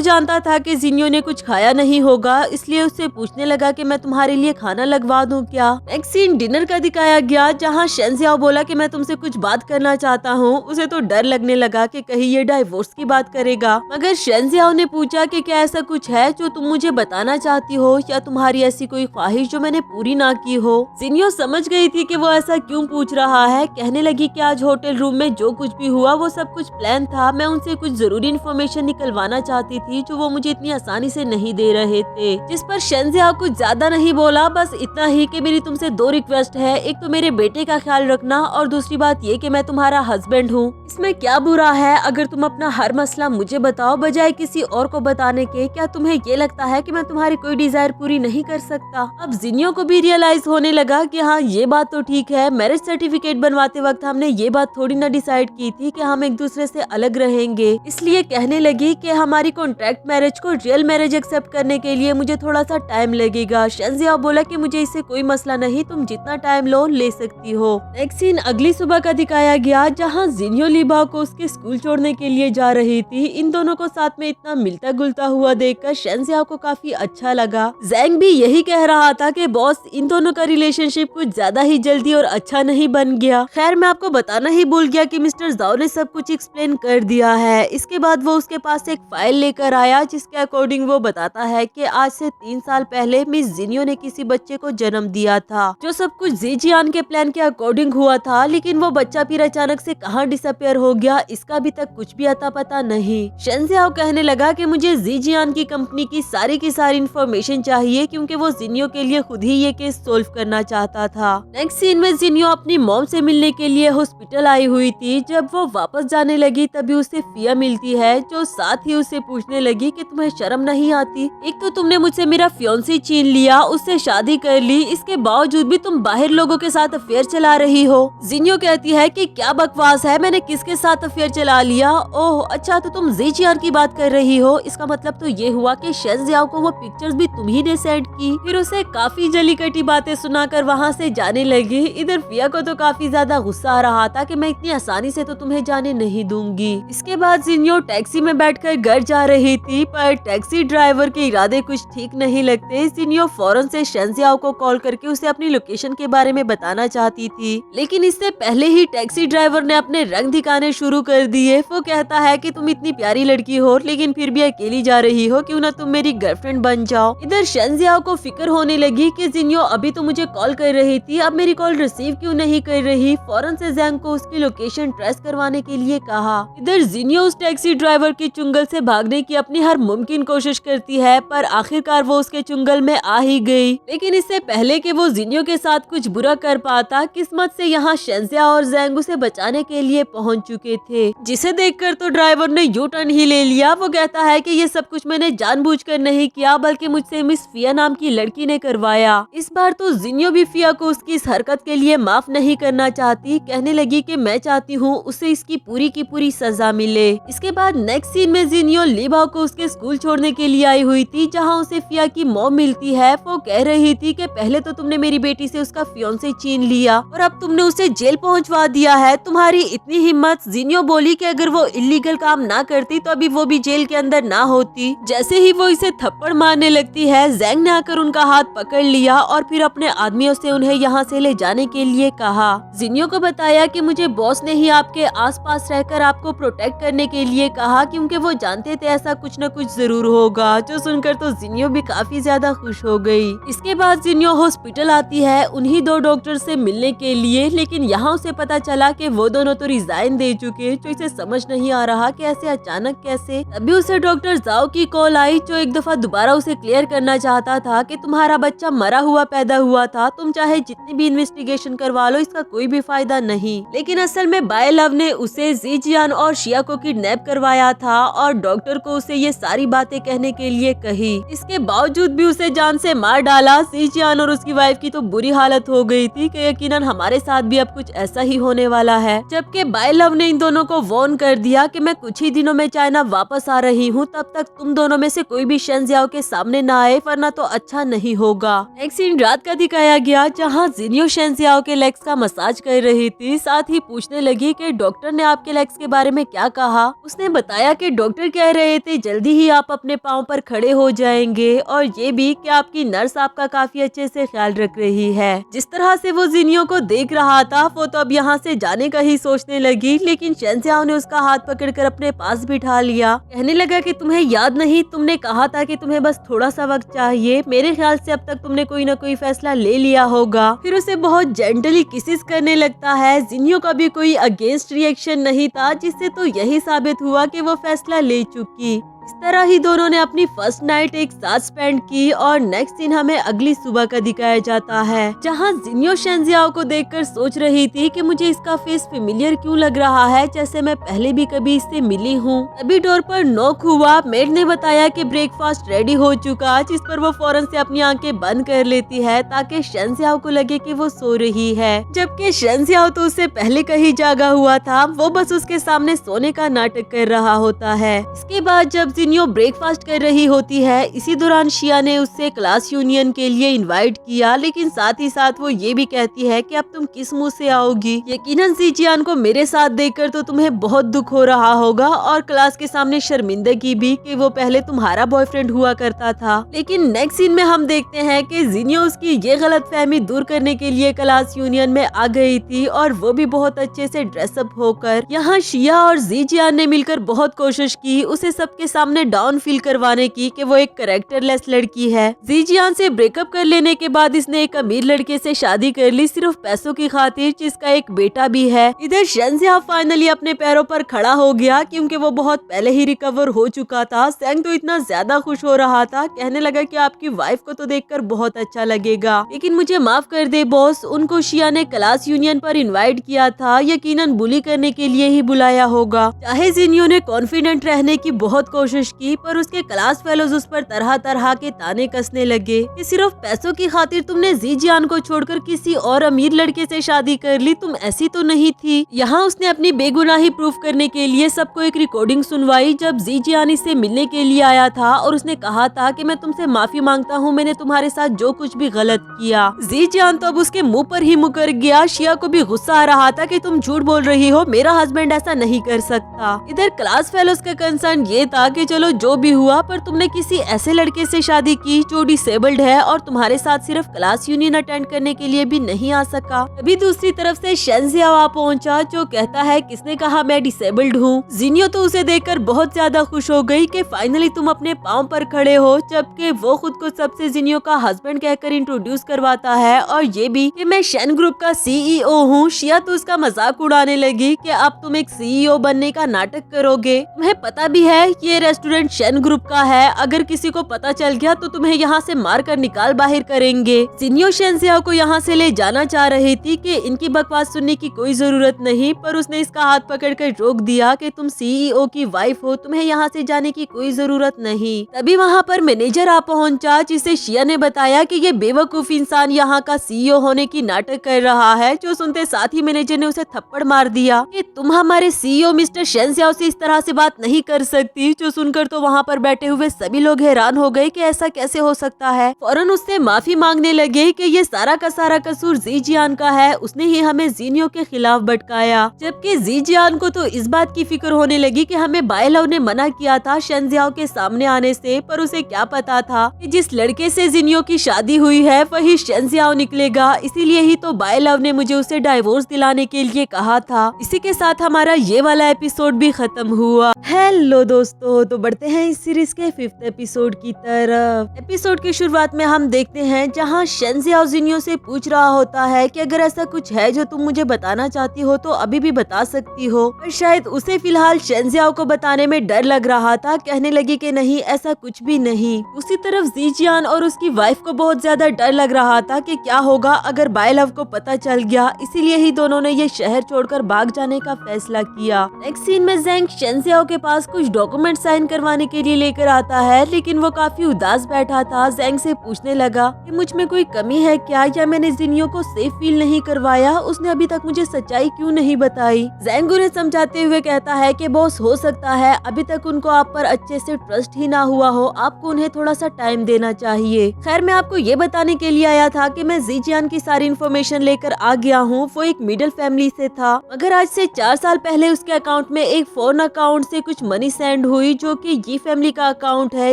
जानता था कि जिनियो ने कुछ खाया नहीं होगा, इसलिए उससे पूछने लगा कि मैं तुम्हारे लिए खाना लगवा दूं क्या। नेक्स्ट सीन डिनर का दिखाया गया, जहाँ शेंजियाओ बोला कि मैं तुमसे कुछ बात करना चाहता हूँ। उसे तो डर लगने लगा कि कहीं ये डाइवोर्स की बात करेगा। मगर शेंजियाओ ने पूछा कि क्या ऐसा कुछ है जो तुम मुझे बताना चाहती हो या तुम्हारी ऐसी कोई ख्वाहिश जो मैंने पूरी ना की हो। जिनियो समझ गई थी कि वो ऐसा क्यों पूछ रहा है। कहने लगी कि आज होटल रूम में जो कुछ भी हुआ वो सब कुछ प्लान था। मैं उनसे कुछ जरूरी इन्फॉर्मेशन निकलवाना चाहती थी जो वो मुझे इतनी आसानी से नहीं दे रहे थे। जिस पर शेंजियाओ कुछ ज्यादा नहीं बोला, बस इतना ही कि मेरी तुमसे 2 रिक्वेस्ट है। एक तो मेरे बेटे का ख्याल रखना और दूसरी बात ये कि मैं तुम्हारा हस्बैंड हूँ। इसमें क्या बुरा है अगर तुम अपना हर मसला मुझे बताओ बजाय किसी और को बताने के। क्या तुम्हें ये लगता है कि मैं तुम्हारी कोई डिजायर पूरी नहीं कर सकता? अब जिनियो को भी रियलाइज होने लगा कि हाँ ये बात तो ठीक है। मैरिज सर्टिफिकेट बनवाते वक्त हमने ये बात थोड़ी ना डिसाइड की थी कि हम एक दूसरे से अलग रहेंगे। इसलिए कहने लगी कि हमारी कॉन्ट्रैक्ट मैरिज को रियल मैरिज एक्सेप्ट करने के लिए मुझे थोड़ा सा टाइम लगेगा। शेंजियाओ बोला कि मुझे इससे कोई मसला नहीं, तुम जितना टाइम लो ले सकती हो। नेक्स्ट सीन अगली सुबह का दिखाया गया जहाँ जिनियो लीबा को उसके स्कूल छोड़ने के लिए जा रही थी। इन दोनों को साथ में इतना मिलता जुलता हुआ देखकर शेंजियाओ को काफी अच्छा लगा। जैंग भी यही कह रहा था कि बॉस इन दोनों का रिलेशनशिप कुछ ज्यादा ही जल्दी और अच्छा नहीं बन गया। खैर मैं आपको बताना ही भूल गया कि मिस्टर जाओ ने सब कुछ एक्सप्लेन कर दिया है। इसके बाद वो उसके पास एक फाइल लेकर आया जिसके अकॉर्डिंग वो बताता है कि आज से 3 साल पहले मिस जिनियो ने किसी बच्चे को जन्म दिया था। जो सब कुछ जीजियान के प्लान के अकॉर्डिंग हुआ था, लेकिन वो बच्चा फिर अचानक से कहाँ डिसअपियर हो गया इसका अभी तक कुछ भी अता पता नहीं। शेंजियाओ कहने लगा कि मुझे जीजियान की कंपनी की सारी इंफॉर्मेशन चाहिए क्योंकि वो जिनियो के लिए खुद ही ये केस सोल्व करना चाहता था। नेक्स्ट सीन में जिनियो अपनी मॉम से मिलने के लिए हॉस्पिटल आई हुई थी। जब वो वापस जाने लगी तभी उसे फिया मिलती है जो साथ ही उसे पूछने लगी कि तुम्हें शर्म नहीं आती? एक तो तुमने मुझसे मेरा फियांसी छीन लिया, उससे शादी कर ली, इसके बावजूद भी तुम बाहर लोगों के साथ अफेयर चला रही हो। जिनियो कहती है कि क्या बकवास है, मैंने किसके साथ अफेयर चला लिया? ओह अच्छा, तो तुम जीजियान की बात कर रही हो। इसका मतलब तो ये हुआ कि शेंजियाओ को वो पिक्चर्स भी तुम ही ने सेंड की। फिर उसे काफी जली कटी बातें सुनाकर वहाँ से जाने लगी। इधर फिया को तो काफी ज्यादा गुस्सा आ रहा था कि मैं इतनी आसानी से तो तुम्हें जाने नहीं दूंगी। इसके बाद जिनियो टैक्सी में बैठकर घर जा रही थी, पर टैक्सी ड्राइवर के इरादे कुछ ठीक नहीं लगते। जिनियो फौरन से शेंजियाओ को कॉल करके उसे अपनी लोकेशन के बारे में बताना चाहती थी, लेकिन इससे पहले ही टैक्सी ड्राइवर ने अपने रंग दिखाने शुरू कर दिए। वो कहता है कि तुम इतनी प्यारी लड़की हो लेकिन फिर भी अकेली जा रही हो, क्यों ना तुम मेरी गर्लफ्रेंड बन जाओ। इधर शेंजियाओ को फिक्र होने लगी कि जिनियो अभी तो मुझे कॉल कर रही थी, अब मेरी कॉल रिसीव क्यों नहीं कर रही। फौरन से जैंग को उसकी लोकेशन ट्रेस करवाने के लिए कहा। इधर जिनियो उस टैक्सी ड्राइवर के चुंगल से भागने की अपनी हर मुमकिन कोशिश करती है, पर आखिरकार वो उसके चुंगल में आ ही गई। लेकिन इससे पहले कि वो जिनियो के साथ कुछ बुरा कर पाता, किस्मत से यहाँ शेंजिया और जैंग उसे बचाने के लिए पहुँच चुके थे, जिसे देखकर तो ड्राइवर ने यू टर्न ही ले लिया। वो कहता है कि ये सब कुछ मैंने जानबूझकर नहीं किया, बल्कि मुझसे मिस फिया नाम की लड़की ने करवाया। इस बार तो जिनियो भी फिया को उसकी इस हरकत के लिए माफ नहीं करना चाहती। कहने लगी कि मैं चाहती हूँ उसे इसकी पूरी की पूरी सजा मिले। इसके बाद नेक्स्ट सीन में जिनियो लीबा को उसके स्कूल छोड़ने के लिए आई हुई थी, जहाँ उसे फिया की मॉम मिलती है। वो कह रही थी कि पहले तो तुमने मेरी बेटी से उसका फियांसे छीन लिया और अब तुमने उसे जेल पहुँचवा दिया है, तुम्हारी इतनी हिम्मत। जिनियो बोली कि अगर वो इलीगल काम ना करती तो अभी वो भी जेल के अंदर ना होती। जैसे ही वो इसे थप्पड़ मारने लगती है, जैंग ने आकर उनका हाथ पकड़ लिया और फिर अपने आदमियों से उन्हें यहाँ से ले जाने के लिए कहा। जिनियो को बताया कि मुझे बॉस ने ही आपके आसपास रहकर आपको प्रोटेक्ट करने के लिए कहा, क्योंकि वो जानते थे ऐसा कुछ न कुछ जरूर होगा। जो सुनकर तो जिनियो भी काफी ज्यादा खुश हो गई। इसके बाद जिनियो हॉस्पिटल आती है उन्हीं 2 डॉक्टर से मिलने के लिए, लेकिन यहाँ उसे पता चला कि वो दोनों तो रिजाइन दे चुके। जो इसे समझ नहीं आ रहा कि ऐसे अचानक कैसे। तभी उसे डॉक्टर जाओ की कॉल आई, जो एक दफा दोबारा उसे क्लियर करना चाहता था कि तुम्हारा बच्चा मरा हुआ पैदा हुआ था, तुम चाहे जितनी भी इन्वेस्टिगेशन करवा लो इसका कोई भी फायदा नहीं। लेकिन असल में बाय लव ने उसे जीजियान और शिया को किडनैप करवाया था और डॉक्टर को उसे ये सारी बातें कहने के लिए कही। इसके बावजूद भी उसे जान से मार डाला। जीजियान और उसकी वाइफ की तो बुरी हालत हो गई थी कि यकीनन हमारे साथ भी अब कुछ ऐसा ही होने वाला है। जबकि बाय लव ने इन दोनों को वार्न कर दिया कि मैं कुछ ही दिनों में चाइना वापस आ रही हूँ, तब तक तुम दोनों में से कोई भी शेंजियाओ के सामने ना आए, वरना तो अच्छा नहीं होगा। नेक्स्ट सीन रात का दिखाया गया, जहाँ जिनियो शेंजियाओ के लेग्स का मसाज कर रही थी। साथ ही पूछने लगी कि डॉक्टर ने आपके लेग्स के बारे में क्या कहा। उसने बताया कि डॉक्टर कह रहे थे जल्दी ही आप अपने पाँव पर खड़े हो जाएंगे, और ये भी कि आपकी नर्स आपका काफी अच्छे से ख्याल रख रही है। जिस तरह से वो जिनियो को देख रहा था, वो तो अब यहाँ से जाने का ही सोचने लगी। थी, लेकिन शेंजियाओ ने उसका हाथ पकड़कर अपने पास बिठा लिया। कहने लगा कि तुम्हें याद नहीं, तुमने कहा था कि तुम्हें बस थोड़ा सा वक्त चाहिए। मेरे ख्याल से अब तक तुमने कोई न कोई फैसला ले लिया होगा। फिर उसे बहुत जेंटली किसिस करने लगता है। जिनियो का भी कोई अगेंस्ट रिएक्शन नहीं था, जिससे तो यही साबित हुआ कि वो फैसला ले चुकी। इस तरह ही दोनों ने अपनी फर्स्ट नाइट एक साथ स्पेंड की और नेक्स्ट सीन हमें अगली सुबह का दिखाया जाता है, जहां जिनियो शेंजियाओ को देखकर सोच रही थी कि मुझे इसका फेस फेमिलियर क्यों लग रहा है, जैसे मैं पहले भी कभी इससे मिली हूँ। तभी डोर पर नॉक हुआ। मेड ने बताया कि ब्रेकफास्ट रेडी हो चुका, जिस पर वो फौरन से अपनी आंखें बंद कर लेती है ताकि शेंजियाओ को लगे कि वो सो रही है, जबकि शेंजियाओ तो उससे पहले कहीं जागा हुआ था। वो बस उसके सामने सोने का नाटक कर रहा होता है। इसके बाद जब जिनियो ब्रेकफास्ट कर रही होती है, इसी दौरान शिया ने उससे क्लास यूनियन के लिए इनवाइट किया, लेकिन साथ ही साथ वो ये भी कहती है कि अब तुम किस मुंह से आओगी। यकीनन ज़ीजियान को मेरे साथ देखकर तो तुम्हें बहुत दुख हो रहा होगा और क्लास के सामने शर्मिंदगी भी कि वो पहले तुम्हारा बॉयफ्रेंड हुआ करता था। लेकिन नेक्स्ट सीन में हम देखते हैं कि जिनियो उसकी ये गलतफहमी दूर करने के लिए क्लास यूनियन में आ गई थी और वो भी बहुत अच्छे से ड्रेसअप होकर। यहाँ शिया और ज़ीजियान ने मिलकर बहुत कोशिश की उसे सबके सामने डाउन फील करवाने की कि वो एक कैरेक्टरलेस लड़की है। ज़ीजियान से ब्रेकअप कर लेने के बाद इसने एक अमीर लड़के से शादी कर ली सिर्फ पैसों की खातिर, जिसका एक बेटा भी है। इधर शेंजियाओ फाइनली अपने पैरों पर खड़ा हो गया क्योंकि वो बहुत पहले ही रिकवर हो चुका था। ज़ेंग तो इतना ज्यादा खुश हो रहा था, कहने लगा कि आपकी वाइफ को तो देखकर बहुत अच्छा लगेगा, लेकिन मुझे माफ कर दे बॉस, उनको शिया ने क्लास यूनियन पर इनवाइट किया था, यकीनन बुली करने के लिए ही बुलाया होगा। चाहे जिनियो ने कॉन्फिडेंट रहने की बहुत कोशिश की, पर उसके क्लास फेलोज उस पर तरह तरह के ताने कसने लगे कि सिर्फ पैसों की खातिर तुमने ज़ीजियान को छोड़कर किसी और अमीर लड़के से शादी कर ली, तुम ऐसी तो नहीं थी। यहाँ उसने अपनी बेगुनाही प्रूफ करने के लिए सबको एक रिकॉर्डिंग सुनवाई जब ज़ीजियान इससे मिलने के लिए आया था और उसने कहा था कि मैं तुमसे माफी मांगता हूँ, मैंने तुम्हारे साथ जो कुछ भी गलत किया। ज़ीजियान तो अब उसके मुँह पर ही मुकर गया। शिया को भी गुस्सा आ रहा था कि तुम झूठ बोल रही हो, मेरा हस्बैंड ऐसा नहीं कर सकता। इधर क्लास फेलोज का कंसर्न ये था कि चलो जो भी हुआ, पर तुमने किसी ऐसे लड़के से शादी की जो डिसेबल्ड है और तुम्हारे साथ सिर्फ क्लास यूनियन अटेंड करने के लिए भी नहीं आ सका। तभी दूसरी तरफ से शेंजियाओ आ पहुंचा जो कहता है किसने कहा मैं डिसेबल्ड हूँ। जिनियो तो उसे देखकर बहुत ज्यादा खुश हो गई कि फाइनली तुम अपने पाँव पर खड़े हो, जबकि वो खुद को सबसे जिनियो का हस्बैंड कहकर इंट्रोड्यूस करवाता है और ये भी कि मैं शेन ग्रुप का सीईओ हूँ। शिया तो उसका मजाक उड़ाने लगी कि अब तुम एक सीईओ बनने का नाटक करोगे, तुम्हें पता भी है ये रेस्टोरेंट शेन ग्रुप का है, अगर किसी को पता चल गया तो तुम्हें यहाँ से मार कर निकाल बाहर करेंगे। जिनियो शेंजियाओ को यहाँ से ले जाना चाह रही थी कि इनकी बकवास सुनने की कोई जरूरत नहीं, पर उसने इसका हाथ पकड़कर रोक दिया कि तुम सीईओ की वाइफ हो, तुम्हें यहाँ से जाने की कोई जरूरत नहीं। तभी वहाँ पर मैनेजर आ पहुँचा जिसे शिया ने बताया कि ये बेवकूफ इंसान यहाँ का सीईओ होने की नाटक कर रहा है। जो सुनते साथ ही मैनेजर ने उसे थप्पड़ मार दिया कि तुम हमारे सीईओ मिस्टर शेंजियाओ से इस तरह से बात नहीं कर सकती। जो सुनकर तो वहाँ पर बैठे हुए सभी लोग हैरान हो गए कि ऐसा कैसे हो सकता है। फौरन उससे माफी मांगने लगे कि ये सारा का सारा कसूर ज़ीजियान का है, उसने ही हमें जिनियो के खिलाफ भटकाया। जबकि ज़ीजियान को तो इस बात की फिक्र होने लगी कि हमें बायलव ने मना किया था शेंजियाओ के सामने आने से, पर उसे क्या पता था कि जिस लड़के से जिनियो की शादी हुई है वही शेंजियाओ निकलेगा, इसीलिए ही तो बायलव ने मुझे उसे डाइवोर्स दिलाने के लिए कहा था। इसी के साथ हमारा ये वाला एपिसोड भी खत्म हुआ। हेलो दोस्तों, तो बढ़ते हैं इस सीरीज के 5th एपिसोड की तरफ। एपिसोड की शुरुआत में हम देखते हैं जहां शेंजियाओ जिनियो से पूछ रहा होता है कि अगर ऐसा कुछ है जो तुम मुझे बताना चाहती हो तो अभी भी बता सकती हो, पर शायद उसे फिलहाल शेंजियाओ को बताने में डर लग रहा था। कहने लगी कि नहीं, ऐसा कुछ भी नहीं। उसी तरफ ज़ीजियान और उसकी वाइफ को बहुत ज्यादा डर लग रहा था कि क्या होगा अगर बायलव को पता चल गया, इसीलिए ही दोनों ने ये शहर छोड़कर भाग जाने का फैसला किया। नेक्स्ट सीन में ज़ेंग शेंजियाओ के पास कुछ डॉक्यूमेंट साइन करवाने के लिए लेकर आता है, लेकिन वो काफी उदास बैठा था। ज़ेंग से पूछने लगा कि मुझ में कोई कमी है क्या, या मैंने जिनियो को सेफ फील नहीं करवाया, उसने अभी तक मुझे सच्चाई क्यों नहीं बताई। ज़ेंग उन्हें समझाते हुए कहता है कि बॉस, हो सकता है अभी तक उनको आप पर अच्छे से ट्रस्ट ही ना हुआ हो, आपको उन्हें थोड़ा सा टाइम देना चाहिए। खैर, मैं आपको ये बताने के लिए आया था कि मैं ज़ीजियान की सारी इन्फॉर्मेशन लेकर आ गया हूँ। वो एक मिडिल फैमिली से था, मगर आज से 4 साल पहले उसके अकाउंट में एक फोन अकाउंट से कुछ मनी सेंड हुई जो जो कि ये फैमिली का अकाउंट है,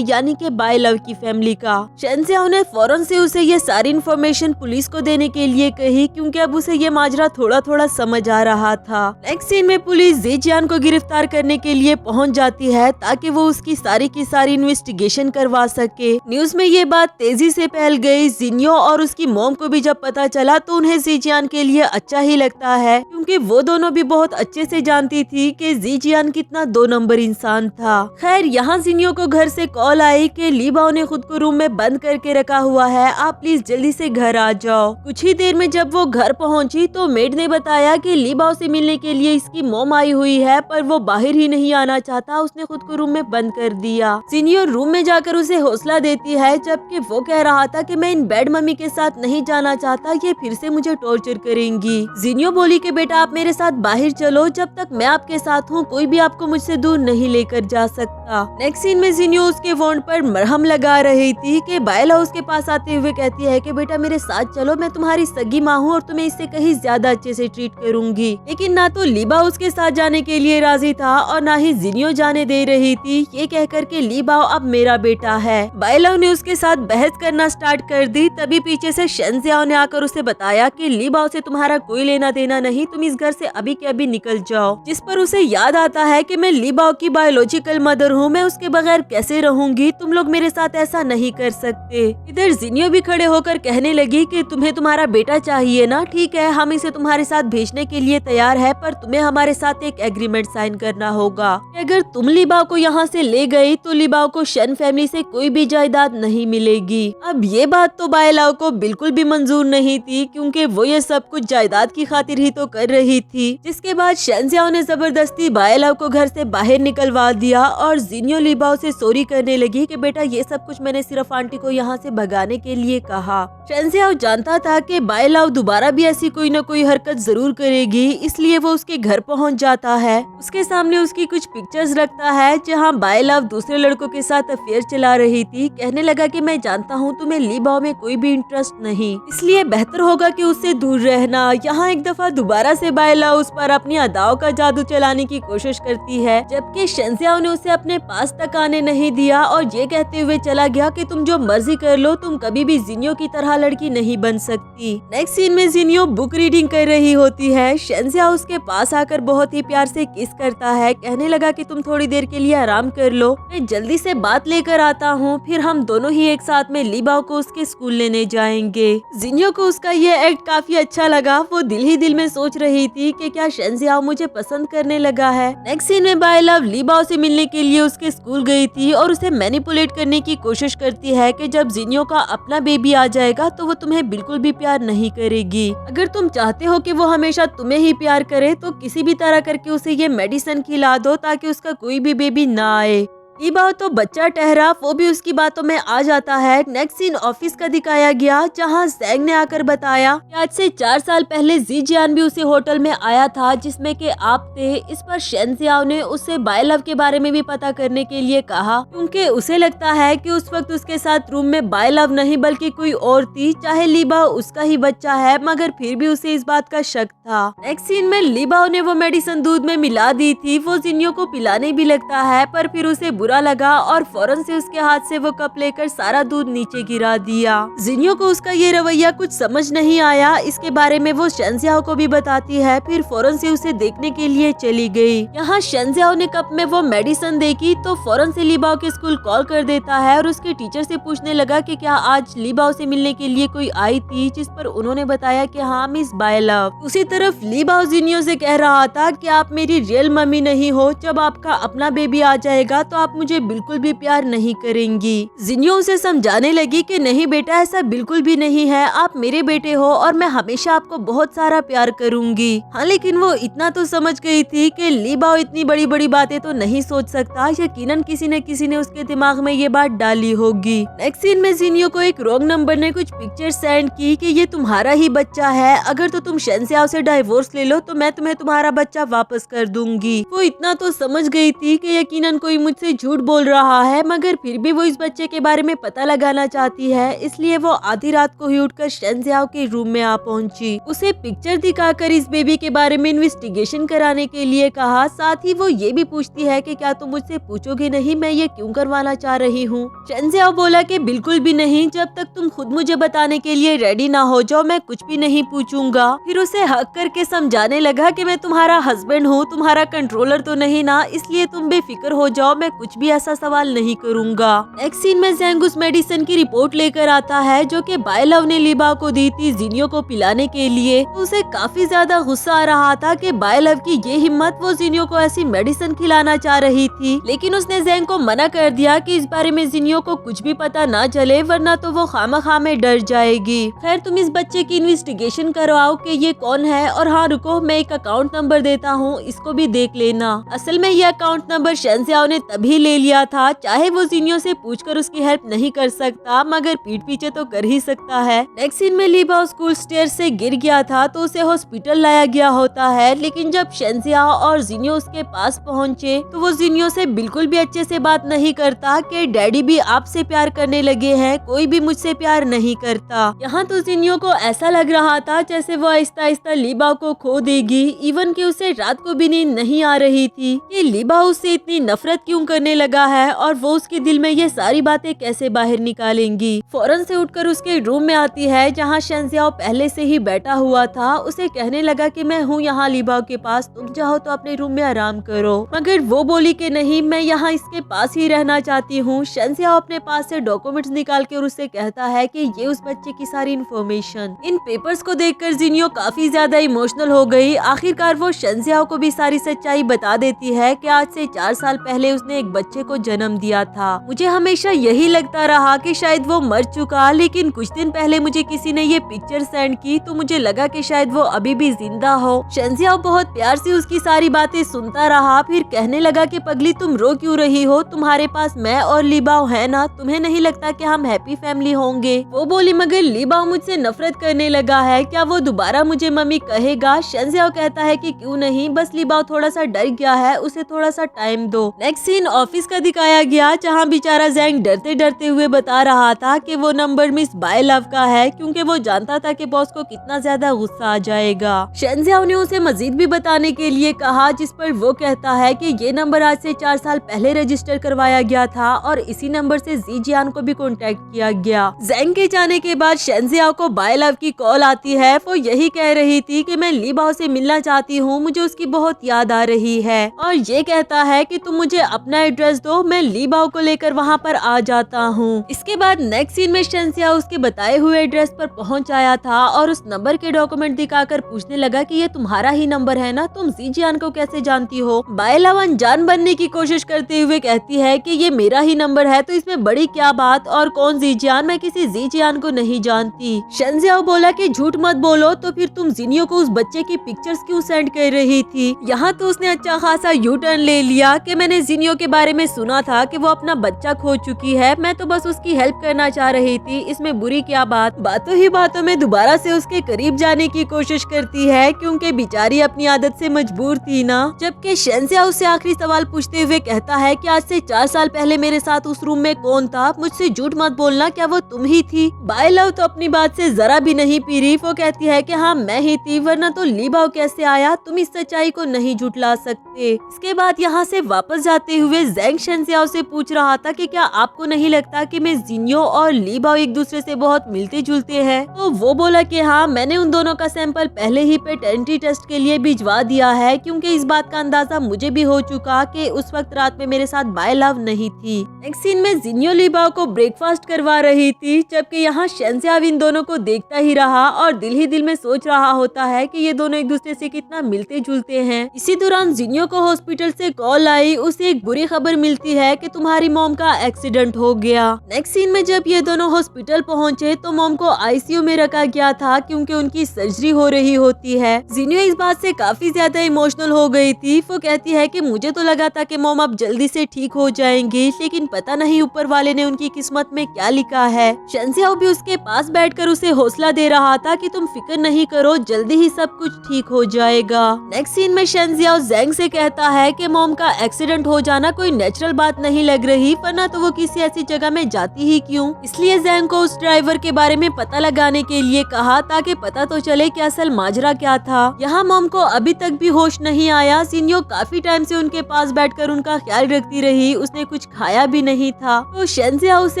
यानी कि बाय लव की फैमिली का। शेंजियाओ ने फौरन से उसे ये सारी इन्फॉर्मेशन पुलिस को देने के लिए कही, क्योंकि अब उसे ये माजरा थोड़ा थोड़ा समझ आ रहा था। नेक्स्ट सीन में पुलिस ज़ेजियान को गिरफ्तार करने के लिए पहुंच जाती है, ताकि वो उसकी सारी की सारी इन्वेस्टिगेशन करवा सके। न्यूज में ये बात तेजी से फैल गई। जिनियो और उसकी मॉम को भी जब पता चला तो उन्हें ज़ेजियान के लिए अच्छा ही लगता है, क्योंकि वो दोनों भी बहुत अच्छे से जानती थी कि ज़ेजियान कितना 2 नंबर इंसान था। खैर, यहाँ जिनियो को घर से कॉल आई कि ली बाओ ने खुद को रूम में बंद करके रखा हुआ है, आप प्लीज जल्दी से घर आ जाओ। कुछ ही देर में जब वो घर पहुंची तो मेड ने बताया कि ली बाओ से मिलने के लिए इसकी मॉम आई हुई है, पर वो बाहर ही नहीं आना चाहता, उसने खुद को रूम में बंद कर दिया। जिनियो रूम में जाकर उसे हौसला देती है, जबकि वो कह रहा था कि मैं इन बैड मम्मी के साथ नहीं जाना चाहता, ये फिर से मुझे टॉर्चर करेंगी। जिनियो बोली कि बेटा आप मेरे साथ बाहर चलो, जब तक मैं आपके साथ हूँ कोई भी आपको मुझसे दूर नहीं लेकर जा सकता। नेक्स्ट सीन में जिनियो उसके वॉन्ड पर मरहम लगा रही थी कि बायला उसके पास आते हुए कहती है कि बेटा मेरे साथ चलो, मैं तुम्हारी सगी माँ हूँ और तुम्हें इससे कहीं ज्यादा अच्छे से ट्रीट करूंगी। लेकिन ना तो लीबा उसके साथ जाने के लिए राजी था और ना ही जिनियो जाने दे रही थी, ये कहकर के लीबा अब मेरा बेटा है। बायला ने उसके साथ बहस करना स्टार्ट कर दी। तभी पीछे से शेंजियाओ ने आकर उसे बताया कि लीबा से तुम्हारा कोई लेना देना नहीं, तुम इस घर से अभी के अभी निकल जाओ। जिस पर उसे याद आता है कि मैं लीबा की बायोलॉजिकल मदर हूँ, मैं उसके बगैर कैसे रहूंगी, तुम लोग मेरे साथ ऐसा नहीं कर सकते। इधर जिनियो भी खड़े होकर कहने लगी कि तुम्हें तुम्हारा बेटा चाहिए ना, ठीक है हम इसे तुम्हारे साथ भेजने के लिए तैयार है, पर तुम्हें हमारे साथ एक एग्रीमेंट साइन करना होगा। अगर तुम लीबाओ को यहाँ से ले गई तो लीबाओ को शन फैमिली से कोई भी जायदाद नहीं मिलेगी। अब ये बात तो बायलाओ को बिल्कुल भी मंजूर नहीं थी, क्योंकि वो ये सब कुछ जायदाद की खातिर ही तो कर रही थी। जिसके बाद शेंजियाओ ने जबरदस्ती बायलाओ को घर से बाहर निकलवा दिया और जिनियो लीबाओ से सॉरी करने लगी कि बेटा ये सब कुछ मैंने सिर्फ आंटी को यहाँ से भगाने के लिए कहा। शेंजियाओ जानता था कि बायलाओ दोबारा भी ऐसी कोई न कोई हरकत जरूर करेगी, इसलिए वो उसके घर पहुँच जाता है। उसके सामने उसकी कुछ पिक्चर्स रखता है जहाँ बायलाओ दूसरे लड़कों के साथ अफेयर चला रही थी। कहने लगा कि मैं जानता हूँ तुम्हें लीबाओ में कोई भी इंटरेस्ट नहीं, इसलिए बेहतर होगा कि उससे दूर रहना। यहाँ एक दफा दोबारा से बायलाओ उस पर अपनी अदाओं का जादू चलाने की कोशिश करती है, जबकि शेंजियाओ ने उसे अपने पास तक आने नहीं दिया और ये कहते हुए चला गया कि तुम जो मर्जी कर लो, तुम कभी भी जिनियो की तरह लड़की नहीं बन सकती। नेक्स्ट सीन में जिनियो बुक रीडिंग कर रही होती है। शेंजियाओ उसके पास आकर बहुत ही प्यार से किस करता है, कहने लगा कि तुम थोड़ी देर के लिए आराम कर लो, मैं जल्दी से बात लेकर आता हूँ, फिर हम दोनों ही एक साथ में लीबाओ को उसके स्कूल लेने जाएंगे। जिनियो को उसका ये एक्ट काफी अच्छा लगा। वो दिल ही दिल में सोच रही थी कि क्या शेंजियाओ मुझे पसंद करने लगा है। नेक्स्ट सीन में बायला लीबाओ से मिलने के लिए उसके स्कूल गई थी और उसे मैनिपुलेट करने की कोशिश करती है कि जब जिनियो का अपना बेबी आ जाएगा तो वो तुम्हें बिल्कुल भी प्यार नहीं करेगी। अगर तुम चाहते हो कि वो हमेशा तुम्हें ही प्यार करे तो किसी भी तरह करके उसे ये मेडिसिन खिला दो ताकि उसका कोई भी बेबी ना आए। लीबाओ तो बच्चा ठहरा, वो भी उसकी बातों में आ जाता है। नेक्स्ट सीन ऑफिस का दिखाया गया, जहां ज़ैंग ने आकर बताया कि आज से 4 साल पहले ज़ीजियान भी उसी होटल में आया था जिसमें कि आप थे। इस पर शेंजियाओ ने उससे बायलव के बारे में भी पता करने के लिए कहा, क्योंकि उसे लगता है कि उस वक्त उसके साथ रूम में बायलव नहीं बल्कि कोई और थी। चाहे लीबाओ उसका ही बच्चा है, मगर फिर भी उसे इस बात का शक था। नेक्स्ट सीन में लीबाओ ने वो मेडिसिन दूध में मिला दी थी। वो जिनियो को पिलाने भी लगता है, पर फिर उसे बुरा लगा और फौरन से उसके हाथ से वो कप लेकर सारा दूध नीचे गिरा दिया। जिनियो को उसका ये रवैया कुछ समझ नहीं आया। इसके बारे में वो शेंजियाओ को भी बताती है, फिर फौरन से उसे देखने के लिए चली गई। यहाँ शेंजियाओ ने कप में वो मेडिसिन देखी तो फौरन से लीबाओ के स्कूल कॉल कर देता है और उसके टीचर से पूछने लगा कि क्या आज लीबाओ से मिलने के लिए कोई आई थी, जिस पर उन्होंने बताया कि हाँ मिस बायलव। उसी तरफ लीबाओ जिनियो से कह रहा था कि आप मेरी रियल मम्मी नहीं हो, जब आपका अपना बेबी आ जाएगा तो आप मुझे बिल्कुल भी प्यार नहीं करेंगी। जिनियो उसे समझाने लगी कि नहीं बेटा ऐसा बिल्कुल भी नहीं है, आप मेरे बेटे हो और मैं हमेशा आपको बहुत सारा प्यार करूंगी। हाँ लेकिन वो इतना तो समझ गई थी कि लीबाओ इतनी बड़ी बड़ी बातें तो नहीं सोच सकता। यकीनन किसी न किसी ने उसके दिमाग में ये बात डाली होगी। नेक्स्ट सीन में जिनियो को एक रॉन्ग नंबर ने कुछ पिक्चर सेंड की कि ये तुम्हारा ही बच्चा है, अगर तो तुम शेंजियाओ से डाइवोर्स ले लो तो मैं तुम्हें तुम्हारा बच्चा वापस कर दूंगी। वो इतना तो समझ गई थी कि यकीनन कोई मुझसे झूठ बोल रहा है, मगर फिर भी वो इस बच्चे के बारे में पता लगाना चाहती है, इसलिए वो आधी रात को ही उठकर शेंजियाओ के रूम में आ पहुंची। उसे पिक्चर दिखाकर इस बेबी के बारे में इन्वेस्टिगेशन कराने के लिए कहा। साथ ही वो ये भी पूछती है कि क्या तुम मुझसे पूछोगे नहीं मैं ये क्यों करवाना चाह रही हूँ। शेंजियाओ बोला कि बिल्कुल भी नहीं, जब तक तुम खुद मुझे बताने के लिए रेडी ना हो जाओ मैं कुछ भी नहीं पूछूंगा। फिर उसे हक करके समझाने लगा कि मैं तुम्हारा हस्बैंड हूँ, तुम्हारा कंट्रोलर तो नहीं ना, इसलिए तुम बेफिक्र हो जाओ, मैं कुछ भी ऐसा सवाल नहीं करूंगा। नेक्स्ट सीन में ज़ेंग उस मेडिसिन की रिपोर्ट लेकर आता है जो कि बायलव ने लिबाओ को दी थी जिनियो को पिलाने के लिए। तो उसे काफी ज्यादा गुस्सा आ रहा था कि बायलव की ये हिम्मत, वो जिनियो को ऐसी मेडिसिन खिलाना चाह रही थी। लेकिन उसने ज़ेंग को मना कर दिया कि इस बारे में जिनियो को कुछ भी पता ना चले, वरना तो वो खामखा में डर जाएगी। खैर तुम इस बच्चे की इन्वेस्टिगेशन करवाओ कि ये कौन है, और हाँ रुको मैं एक अकाउंट नंबर देता हूँ, इसको भी देख लेना। असल में ये अकाउंट नंबर शेंजियाओ ने तभी ले लिया था, चाहे वो जिनियो से पूछकर उसकी हेल्प नहीं कर सकता मगर पीठ पीछे तो कर ही सकता है। नेक्स्ट सीन में लिबाओ स्कूल स्टेयर से गिर गया था तो उसे हॉस्पिटल लाया गया होता है। लेकिन जब शेंजियाओ और जिनियो उसके पास पहुँचे तो वो जिनियो से बिल्कुल भी अच्छे से बात नहीं करता कि डैडी भी आपसे प्यार करने लगे हैं, कोई भी मुझसे प्यार नहीं करता। यहाँ तो जिनियो को ऐसा लग रहा था जैसे वो आहिस्ता आहिस्ता लिबाओ को खो देगी। इवन कि उसे रात को भी नींद नहीं आ रही थी कि लिबाओ उससे इतनी नफरत क्यों करने लगा है और वो उसके दिल में ये सारी बातें कैसे बाहर निकालेंगी। फौरन से उठकर उसके रूम में आती है जहाँ शेंजियाओ पहले से ही बैठा हुआ था। उसे कहने लगा कि मैं हूँ यहाँ लिबाओ के पास, तुम चाहो तो अपने रूम में आराम करो। मगर वो बोली कि नहीं मैं यहाँ इसके पास ही रहना चाहती हूँ। शेंजियाओ अपने पास से डॉक्यूमेंट्स निकाल कर उससे कहता है कि ये उस बच्चे की सारी इन्फॉर्मेशन। इन पेपर्स को देखकर जिनियो काफी ज्यादा इमोशनल हो गई। आखिरकार वो शेंजियाओ को भी सारी सच्चाई बता देती है कि आज से 4 साल पहले उसने एक बच्चे को जन्म दिया था। मुझे हमेशा यही लगता रहा कि शायद वो मर चुका, लेकिन कुछ दिन पहले मुझे किसी ने ये पिक्चर सेंड की तो मुझे लगा कि शायद वो अभी भी जिंदा हो। शेंजियाओ बहुत प्यार से उसकी सारी बातें सुनता रहा, फिर कहने लगा कि पगली तुम रो क्यों रही हो, तुम्हारे पास मैं और लिबाओ है ना, तुम्हें नहीं लगता कि हम हैप्पी फैमिली होंगे। वो बोली मगर लिबाओ मुझसे नफरत करने लगा है, क्या वो दोबारा मुझे मम्मी कहेगा। शेंजियाओ कहता है कि क्यों नहीं, बस लिबाओ थोड़ा सा डर गया है, उसे थोड़ा सा टाइम दो। नेक्स्ट सीन ऑफिस का दिखाया गया जहाँ बेचारा ज़ेंग डरते डरते हुए बता रहा था कि वो नंबर मिस बायलव का है, क्योंकि वो जानता था कि बॉस को कितना ज्यादा गुस्सा आ जाएगा। शेंजियाओ ने उसे मजीद भी बताने के लिए कहा, जिस पर वो कहता है कि ये नंबर आज से 4 साल पहले रजिस्टर करवाया गया था और इसी नंबर से ज़ीजियान को भी कांटेक्ट किया गया। ज़ेंग के जाने के बाद शेंजियाओ को बायलव की कॉल आती है। वो यही कह रही थी कि मैं लिबाओ से मिलना चाहती हूँ, मुझे उसकी बहुत याद आ रही है, और ये कहता है कि तुम मुझे अपना एड्रेस दो, मैं लिबाओ को लेकर वहाँ पर आ जाता हूँ। इसके बाद नेक्स्ट सीन में शेंजियाओ उसके बताए हुए एड्रेस पर पहुँच आया था और उस नंबर के डॉक्यूमेंट दिखाकर पूछने लगा कि ये तुम्हारा ही नंबर है ना, तुम ज़ीजियान को कैसे जानती हो। बायलव अनजान बनने की कोशिश करते हुए कहती है कि ये मेरा ही नंबर है तो इसमें बड़ी क्या बात, और कौन ज़ीजियान, मैं किसी ज़ीजियान को नहीं जानती। शेंजियाओ बोला कि झूठ मत बोलो, तो फिर तुम जिनियो को उस बच्चे की पिक्चर्स क्यों सेंड कर रही थी। यहाँ तो उसने अच्छा खासा यू टर्न ले लिया कि मैंने जिनियो के बारे में सुना था कि वो अपना बच्चा खो चुकी है, मैं तो बस उसकी हेल्प करना चाह रही थी, इसमें बुरी क्या बात। बातों ही बातों में दोबारा से उसके करीब जाने की कोशिश करती है क्योंकि बेचारी अपनी आदत से मजबूर थी ना। जबकि शेंजियाओ उससे आखिरी सवाल पूछते हुए कहता है कि आज से 4 साल पहले मेरे साथ उस रूम में कौन था, मुझसे झूठ मत बोलना, क्या वो तुम ही थी। बायलव तो अपनी बात से जरा भी नहीं पी रही, वो कहती है कि हाँ मैं ही थी, वरना तो लिबाओ कैसे आया, तुम इस सच्चाई को नहीं झुटला सकते। इसके बाद यहाँ से वापस जाते हुए ज़ेंग शेंजियाओ से पूछ रहा था कि क्या आपको नहीं लगता कि मैं जिनियो और लिबाओ एक दूसरे से बहुत मिलते जुलते हैं। तो वो बोला कि हाँ मैंने उन दोनों का सैंपल पहले ही पैटर्निटी टेस्ट के लिए भिजवा दिया है, क्योंकि इस बात का अंदाजा मुझे भी हो चुका कि उस वक्त रात में मेरे साथ बायलव नहीं थी। नेक्स्ट सीन में जिनियो लिबाओ को ब्रेकफास्ट करवा रही थी, जबकि यहाँ शेंजियाओ इन दोनों को देखता ही रहा और दिल ही दिल में सोच रहा होता है कि ये दोनों एक दूसरे से कितना मिलते जुलते हैं। इसी दौरान जिनियो को हॉस्पिटल से कॉल आई, उसे एक बुरी खबर मिलती है कि तुम्हारी मॉम का एक्सीडेंट हो गया। नेक्स्ट सीन में जब ये दोनों हॉस्पिटल पहुंचे तो मॉम को आईसीयू में रखा गया था क्योंकि उनकी सर्जरी हो रही होती है। जिनियो इस बात से काफी ज्यादा इमोशनल हो गई थी। वो कहती है कि मुझे तो लगा था कि मॉम अब जल्दी से ठीक हो जाएंगी, लेकिन पता नहीं ऊपर वाले ने उनकी किस्मत में क्या लिखा है। शेंजियाओ भी उसके पास बैठकर उसे हौसला दे रहा था कि तुम फिक्र नहीं करो, जल्दी ही सब कुछ ठीक हो जाएगा। नेक्स्ट सीन में शेंजियाओ ज़ेंग से कहता है कि मॉम का एक्सीडेंट हो जाना कोई नेचुरल बात नहीं लग रही, वरना तो वो किसी ऐसी जगह में जाती ही क्यों। इसलिए जैंग को उस ड्राइवर के बारे में पता लगाने के लिए कहा ताकि पता तो चले कि असल माजरा क्या था। यहाँ मॉम को अभी तक भी होश नहीं आया। जिन्यो काफी टाइम से उनके पास बैठकर उनका ख्याल रखती रही, उसने कुछ खाया भी नहीं था। तो शेंजिया उसे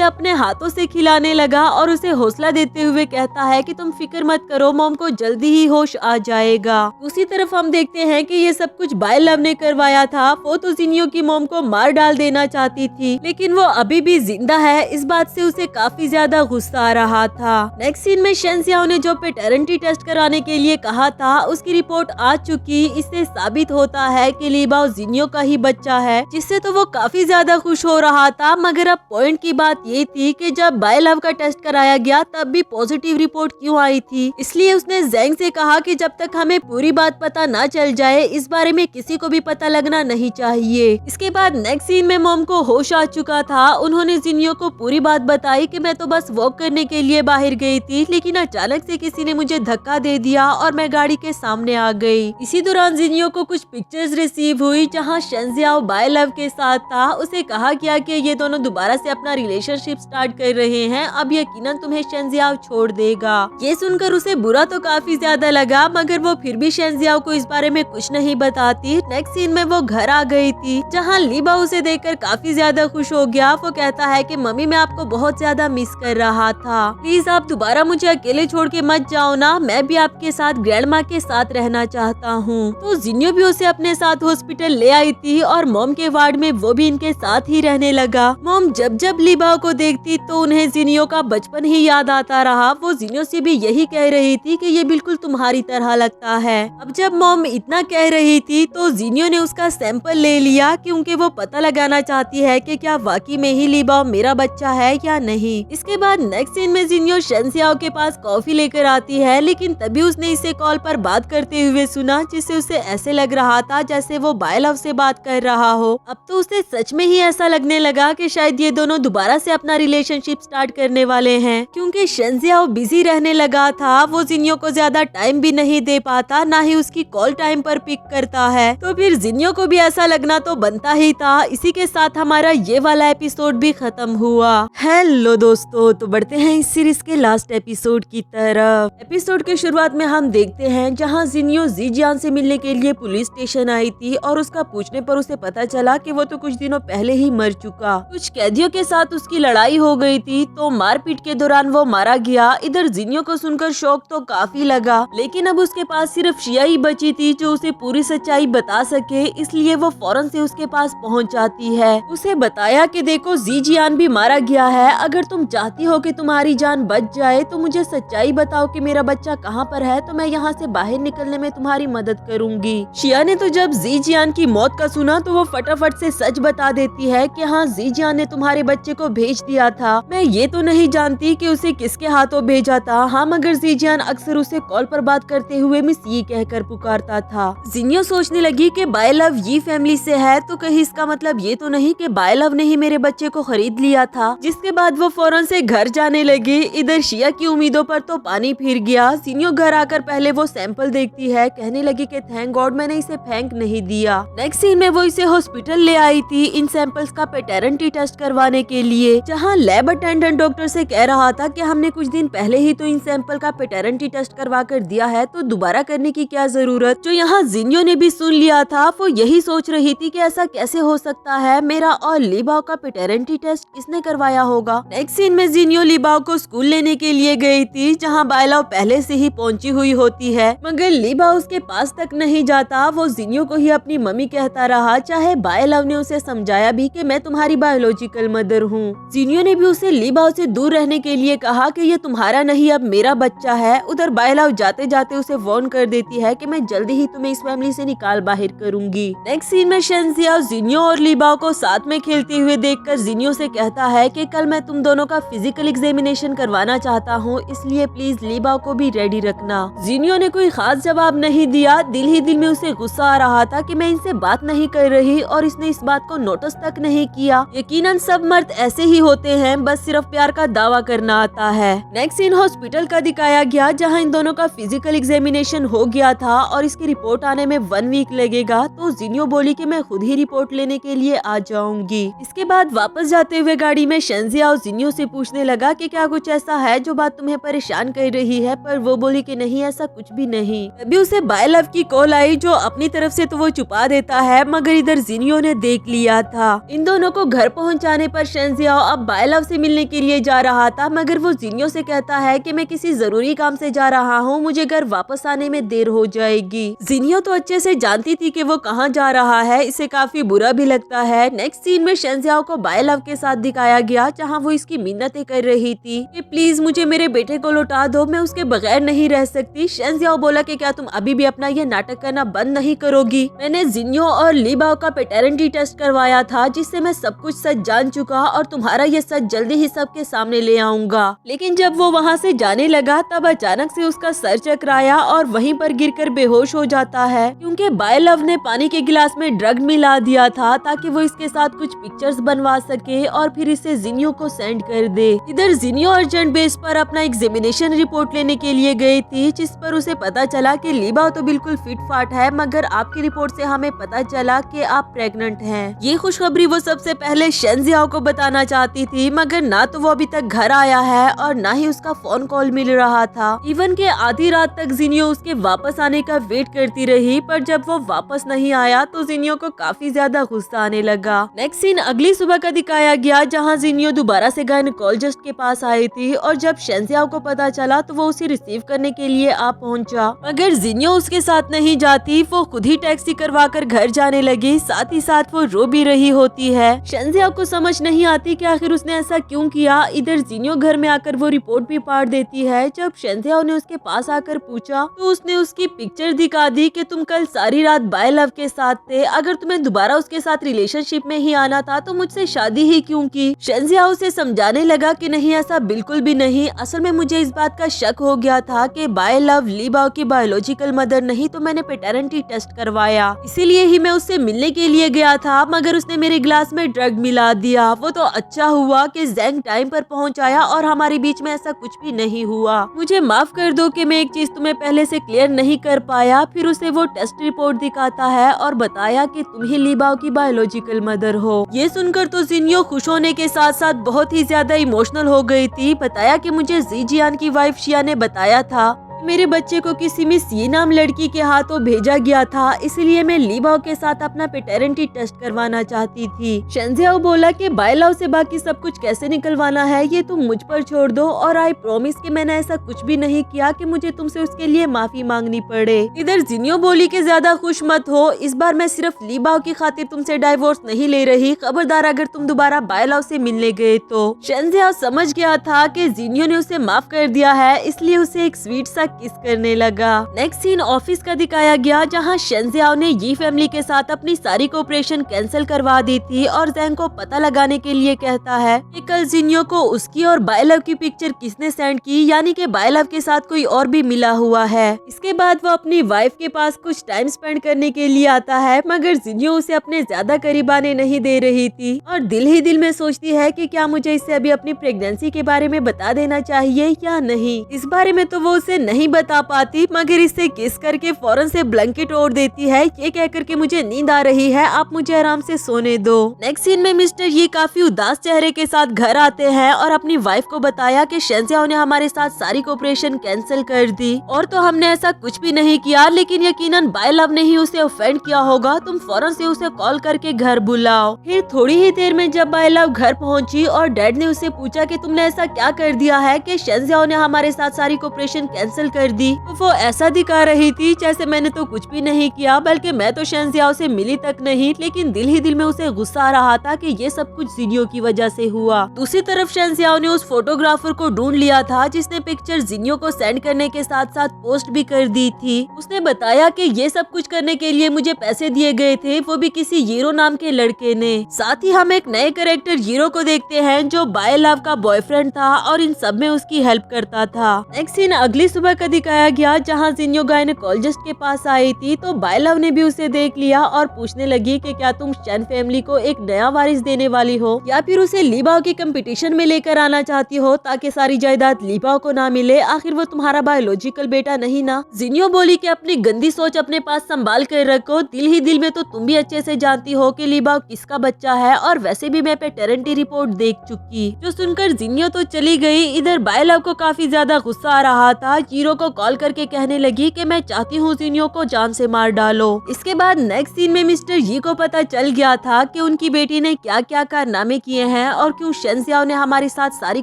अपने हाथों से खिलाने लगा और उसे हौसला देते हुए कहता है कि तुम फिक्र मत करो, मॉम को जल्दी ही होश आ जाएगा। दूसरी तरफ हम देखते हैं कि ये सब कुछ बाय लव ने करवाया था। वो तो जिन्यो की मॉम को मार डाल देना चाहती थी, लेकिन वो अभी भी जिंदा है, इस बात से उसे काफी ज्यादा गुस्सा आ रहा था। नेक्स्ट सीन में शेंजिया ने जो पैटर्निटी टेस्ट कराने के लिए कहा था उसकी रिपोर्ट आ चुकी। इससे साबित होता है कि ली बाओ जिन्यो का ही बच्चा है, जिससे तो वो काफी ज्यादा खुश हो रहा था। मगर अब पॉइंट की बात ये थी कि जब बाय लव का टेस्ट कराया गया तब भी पॉजिटिव रिपोर्ट क्यों आई थी। इसलिए उसने जैंग से कहा कि जब तक हमें पूरी बात पता ना चल जाए इस बारे में किसी को भी पता लगना नहीं चाहिए। इसके बाद नेक्स्ट सीन में मॉम को होश आ चुका था। उन्होंने जिन्यो को पूरी बात बताई कि मैं तो बस वॉक करने के लिए बाहर गई थी, लेकिन अचानक से किसी ने मुझे धक्का दे दिया और मैं गाड़ी के सामने आ गई। इसी दौरान जिन्यो को कुछ पिक्चर्स रिसीव हुई जहां शेंजियाओ बाय लव के साथ था। उसे कहा गया कि ये दोनों दोबारा से अपना रिलेशनशिप स्टार्ट कर रहे हैं, अब यकीनन तुम्हें शेंजियाओ छोड़ देगा। ये सुनकर उसे बुरा तो काफी ज्यादा लगा, मगर वो फिर भी शेंजियाओ को इस बारे में कुछ नहीं बताती। नेक्स्ट सीन में वो घर आ गई थी जहाँ लीबा उसे देखकर काफी ज्यादा खुश हो गया। वो कहता है कि मम्मी मैं आपको बहुत ज्यादा मिस कर रहा था, प्लीज आप दोबारा मुझे अकेले छोड़ के मत जाओ ना, मैं भी आपके साथ ग्रैंडमा के साथ रहना चाहता हूँ। तो जिन्यो भी उसे अपने साथ हॉस्पिटल ले आई थी और मॉम के वार्ड में वो भी इनके साथ ही रहने लगा। मॉम जब जब लीबा को देखती तो उन्हें जिन्यो का बचपन ही याद आता रहा। वो जिन्यो से भी यही कह रही थी कि ये बिल्कुल तुम्हारी तरह लगता है। अब जब मॉम इतना कह रही थी तो जिन्यो ने उसका सैंपल ले लिया, क्योंकि वो पता लगाना चाहती है कि क्या वाकई में ही लीबा मेरा बच्चा है या नहीं। इसके बाद नेक्स्ट सीन में जिन्यो शेंजियाओ के पास कॉफी लेकर आती है, लेकिन तभी उसने इसे कॉल पर बात करते हुए सुना, जिससे उसे ऐसे लग रहा था जैसे वो बाय लव से बात कर रहा हो। अब तो उसे सच में ही ऐसा लगने लगा कि शायद ये दोनों दोबारा से अपना रिलेशनशिप स्टार्ट करने वाले हैं, क्योंकि शेंजियाओ बिजी रहने लगा था। वो जिन्यो को ज्यादा टाइम भी नहीं दे पाता, ना ही उसकी कॉल टाइम पर पिक करता है। तो फिर जिन्यो को भी ऐसा लगना तो बनता ही था। इसी के साथ हमारा ये वाला एपिसोड भी खत्म हुआ। हेलो दोस्तों, तो बढ़ते हैं इस सीरीज के लास्ट एपिसोड की तरफ। एपिसोड के शुरुआत में हम देखते हैं जहां जिन्यो जीजियान से मिलने के लिए पुलिस स्टेशन आई थी और उसका पूछने पर उसे पता चला कि वो तो कुछ दिनों पहले ही मर चुका। कुछ कैदियों के साथ उसकी लड़ाई हो गई थी, तो मारपीट के दौरान वो मारा गया। इधर जिन्यो को सुनकर शौक तो काफी लगा, लेकिन अब उसके पास सिर्फ शिया ही बची थी जो उसे पूरी सच्चाई बता सके। इसलिए वो फौरन से उसके पास पहुंच जाती है। उसे बताया कि देखो जीजियान भी मारा गया है, अगर तुम चाहती हो कि तुम्हारी जान बच जाए तो मुझे सच्चाई बताओ कि मेरा बच्चा कहाँ पर है, तो मैं यहाँ से बाहर निकलने में तुम्हारी मदद करूंगी। शिया ने तो जब जीजियान की मौत का सुना तो वो फटाफट से सच बता देती है कि हाँ जीजियान ने तुम्हारे बच्चे को भेज दिया था। मैं ये तो नहीं जानती कि उसे किसके हाथों भेजा था। हाँ, मगर जीजियान अक्सर उसे कॉल पर बात करते हुए मिस ये कहकर पुकारता था। जिन्यो सोचने लगी कि बाय लव ये फैमिली से है, तो कहीं इसका मतलब ये तो नहीं कि बाय लव ने ही मेरे बच्चे को खरीद लिया था। जिसके बाद वो फौरन से घर जाने लगी। इधर शिया की उम्मीदों पर तो पानी फिर गया। जिन्यो घर आकर पहले वो सैंपल देखती है, कहने लगी कि थैंक गॉड मैंने इसे फेंक नहीं दिया। नेक्स्ट सीन में वो इसे हॉस्पिटल ले आई थी इन सैंपल्स का पैटर्निटी टेस्ट करवाने के लिए, जहाँ लैब अटेंडेंट डॉक्टर से कह रहा था कि हमने कुछ दिन पहले ही तो इन सैंपल का पैटर्निटी टेस्ट करवा कर दिया है, तो दोबारा करने की क्या जरूरत। जो यहाँ जिन्यो ने भी सुन लिया था, वो यही सोच रही थी कि ऐसा कैसे हो सकता है, मेरा और लीबाओ का पैटर्निटी टेस्ट किसने करवाया होगा। नेक्स्ट सीन में जिन्यो लीबाओ को स्कूल लेने के लिए गई थी, जहाँ बायलाओ पहले से ही पहुंची हुई होती है, मगर लीबाओ उसके पास तक नहीं जाता। वो जिन्यो को ही अपनी मम्मी कहता रहा, चाहे बायलाओ ने उसे समझाया भी कि मैं तुम्हारी बायोलॉजिकल मदर हूँ। जिन्यो ने भी उसे लीबाओ से दूर रहने के लिए कहा कि ये तुम्हारा नहीं अब मेरा बच्चा है। उधर बायलाओ जाते जाते उसे वार्न कर देती है कि मैं जल्दी ही तुम्हें इस फैमिली से निकाल बाहर करूंगी। नेक्स्ट सीन में शेंजियाओ जिन्यो और लीबाओ को साथ में खेलते हुए देखकर जिन्यो से कहता है कि कल मैं तुम दोनों का फिजिकल एग्जामिनेशन करवाना चाहता हूँ, इसलिए प्लीज लीबाओ को भी रेडी रखना। जिन्यो ने कोई खास जवाब नहीं दिया। दिल ही दिल में उसे गुस्सा आ रहा था कि मैं इनसे बात नहीं कर रही और इसने इस बात को नोटिस तक नहीं किया। यकीनन सब मर्द ऐसे ही होते हैं, बस सिर्फ प्यार का दावा करना आता है। नेक्स्ट सीन हॉस्पिटल का दिखाया गया, जहाँ इन दोनों का फिजिकल एग्जामिनेशन हो गया था और इसकी रिपोर्ट आने में 1 वीक लगेगा। तो जिन्यो बोली कि मैं खुद ही रिपोर्ट लेने के लिए आ जाऊंगी। इसके बाद वापस जाते हुए गाड़ी में शेंजियाओ जिन्यो से पूछने लगा कि क्या कुछ ऐसा है जो बात तुम्हें परेशान कर रही है, पर वो बोली कि नहीं ऐसा कुछ भी नहीं। तभी उसे बाय लव की कॉल आई जो अपनी तरफ से तो वो छुपा देता है, मगर इधर जिन्यो ने देख लिया था। इन दोनों को घर पहुंचाने पर शेंजियाओ अब बाय लव से मिलने के लिए जा रहा था, मगर वो जिन्यो से कहता है कि मैं किसी जरूरी काम से जा रहा हूँ, मुझे घर वापस आने में देर हो जाएगी। जिन्यो तो अच्छे से जानती थी कि वो कहाँ जा रहा है, इसे काफी बुरा भी लगता है। नेक्स्ट सीन में शेंजियाओ को बाय लव के साथ दिखाया गया, जहाँ वो इसकी मिन्नतें कर रही थी कि प्लीज मुझे मेरे बेटे को लौटा दो, मैं उसके बगैर नहीं रह सकती। शेंजियाओ बोला कि क्या तुम अभी भी अपना ये नाटक करना बंद नहीं करोगी? मैंने जिन्यो और लीबाओ का पैटर्निटी टेस्ट करवाया था, जिससे मैं सब कुछ सच जान चुका और तुम्हारा ये सच जल्दी ही सबके सामने ले आऊंगा। लेकिन जब वो वहाँ से जाने लगा तब अचानक से उसका सर चकराया और वहीं पर गिरकर बेहोश हो जाता है, क्योंकि बाय लव ने पानी के गिलास में ड्रग मिला दिया था ताकि वो इसके साथ कुछ पिक्चर्स बनवा सके और फिर इसे जिन्यो को सेंड कर दे। इधर जिन्यो अर्जेंट बेस पर अपना एग्जामिनेशन रिपोर्ट लेने के लिए गई थी, जिस पर उसे पता चला कि लीबाओ तो बिल्कुल फिट फाट है, मगर आपकी रिपोर्ट से हमें पता चला कि आप प्रेग्नेंट हैं। ये खुशखबरी वो सबसे पहले शेंजियाओ को बताना चाहती थी, मगर ना तो वो अभी तक घर आया है और ना ही उसका फोन कॉल मिल रहा था। इवन के आधी रात तक जिन्यो उसके वापस आने का वेट करती रही, पर जब वो वापस नहीं आया तो जिन्यो को काफी ज्यादा गुस्सा आने लगा। नेक्स्ट सीन अगली सुबह का दिखाया गया, जहाँ जिन्यो दोबारा से गायनेकोलॉजिस्ट के पास आई थी और जब शेंजियाओ को पता चला तो वो उसे रिसीव करने के लिए आ पहुंचा, मगर जिन्यो उसके साथ नहीं जाती। वो खुद ही टैक्सी करवा कर घर जाने लगी, साथ ही साथ वो रो भी रही होती है। शेंजियाओ को समझ नहीं आती कि आखिर उसने ऐसा क्यों किया। इधर जिन्यो घर में आकर वो रिपोर्ट भी पाड़ देती है। जब शेंजियाओ ने उसके पास आकर पूछा तो उसने उसकी पिक्चर दिखा दी कि तुम कल सारी रात बाय लव के साथ थे, अगर तुम्हें दोबारा उसके साथ रिलेशनशिप में ही आना था तो मुझसे शादी ही क्यों की। शेंजियाओ से समझाने लगा कि नहीं ऐसा बिल्कुल भी नहीं, असल में मुझे इस बात का शक हो गया था कि बाय लव लीबाओ की बायोलॉजिकल मदर नहीं, तो मैंने पैटर्निटी टेस्ट करवाया, इसीलिए ही मैं उससे मिलने के लिए गया था, मगर उसने मेरे गिलास में ड्रग मिला दिया। वो तो अच्छा हुआ कि ज़ैंग टाइम पर पहुंच आया और हमारे बीच में ऐसा कुछ भी नहीं हुआ। मुझे माफ कर दो कि मैं एक चीज तुम्हें पहले से क्लियर नहीं कर पाया। फिर उसे वो टेस्ट रिपोर्ट दिखाता है और बताया कि तुम ही लीबाओ की बायोलॉजिकल मदर हो। ये सुनकर तो जिन्यो खुश होने के साथ साथ बहुत ही ज्यादा इमोशनल हो गई थी। बताया कि मुझे जीजियान की वाइफ शिया ने बताया था मेरे बच्चे को किसी मिस ये नाम लड़की के हाथों भेजा गया था, इसलिए मैं लीबाओ के साथ अपना पैटर्निटी टेस्ट करवाना चाहती थी। शेंजियाओ बोला कि बाय लव से बाकी सब कुछ कैसे निकलवाना है ये तुम मुझ पर छोड़ दो, और आई प्रॉमिस कि मैंने ऐसा कुछ भी नहीं किया कि मुझे तुमसे उसके लिए माफी मांगनी पड़े। इधर जिन्यो बोली कि ज्यादा खुश मत हो, इस बार मैं सिर्फ लीबाओ की खातिर तुमसे डाइवोर्स नहीं ले रही, खबरदार अगर तुम दोबारा बाय लव से मिलने गए तो। शेंजियाओ समझ गया था कि जिन्यो ने उसे माफ कर दिया है, इसलिए उसे एक स्वीट सा किस करने लगा। नेक्स्ट सीन ऑफिस का दिखाया गया, जहां शेंजियाओ ने ये फैमिली के साथ अपनी सारी कोऑपरेशन कैंसिल करवा दी थी और ज़ैंग को पता लगाने के लिए कहता है कि कल जिन्यो को उसकी और बाय लव की पिक्चर किसने सेंड की, यानी कि बाय लव के साथ कोई और भी मिला हुआ है। इसके बाद वो अपनी वाइफ के पास कुछ टाइम स्पेंड करने के लिए आता है, मगर जिन्यो उसे अपने ज्यादा करीब आने नहीं दे रही थी और दिल ही दिल में सोचती है कि क्या मुझे इसे अभी अपनी प्रेगनेंसी के बारे में बता देना चाहिए या नहीं। इस बारे में तो वो उसे नहीं बता पाती, मगर इससे किस करके फौरन से ब्लैंकेट ओढ़ देती है, ये कहकर के मुझे नींद आ रही है, आप मुझे आराम से सोने दो। नेक्स्ट सीन में मिस्टर ये काफी उदास चेहरे के साथ घर आते हैं और अपनी वाइफ को बताया कि शेंजियाओ ने हमारे साथ सारी कोऑपरेशन कैंसिल कर दी और तो हमने ऐसा कुछ भी नहीं किया, लेकिन यकीनन बाय लव ने ही उसे ऑफेंड किया होगा, तुम फौरन से उसे कॉल करके घर बुलाओ। फिर थोड़ी ही देर में जब बाय लव घर पहुंची और डैड ने उसे पूछा कि तुमने ऐसा क्या कर दिया है कि शेंजियाओ ने हमारे साथ सारी कोऑपरेशन कैंसिल कर दी, तो वो ऐसा दिखा रही थी जैसे मैंने तो कुछ भी नहीं किया, बल्कि मैं तो शेंजियाओ से मिली तक नहीं, लेकिन दिल ही दिल में उसे गुस्सा आ रहा था कि ये सब कुछ जिन्यो की वजह से हुआ। दूसरी तरफ शेंजियाओ ने उस फोटोग्राफर को ढूंढ लिया था जिसने पिक्चर जिन्यो को सेंड करने के साथ साथ पोस्ट भी कर दी थी। उसने बताया कि ये सब कुछ करने के लिए मुझे पैसे दिए गए थे, वो भी किसी हीरो नाम के लड़के ने। साथ ही हम एक नए कैरेक्टर हीरो को देखते हैं जो बाय लव का बॉयफ्रेंड था और इन सब में उसकी हेल्प करता था। नेक्स्ट सीन अगली सुबह का दिखाया गया जहाँ जिन्यो गायनेकोलॉजिस्ट के पास आई थी तो बायलव ने भी उसे देख लिया और पूछने लगी कि क्या तुम शन फैमिली को एक नया वारिस देने वाली हो या फिर उसे लीबाओ की कंपटीशन में लेकर आना चाहती हो ताकि सारी जायदाद लीबाओ को ना मिले, आखिर वो तुम्हारा बायोलॉजिकल बेटा नहीं ना। जिन्यो बोली कि अपनी गंदी सोच अपने पास संभाल कर रखो, दिल ही दिल में तो तुम भी अच्छे से जानती हो कि लीबाओ किसका बच्चा है और वैसे भी मैं पेटेरेंटी रिपोर्ट देख चुकी। जो सुनकर जिन्यो तो चली गई। इधर बायलव को काफी ज्यादा गुस्सा आ रहा था। जीरो को कॉल करके कहने लगी कि मैं चाहती हूँ जिन्यो को जान से मार डालो। इसके बाद नेक्स्ट सीन में मिस्टर यी को पता चल गया था कि उनकी बेटी ने क्या क्या कारनामे किए हैं और क्यों शेंजियाओ ने हमारे साथ सारी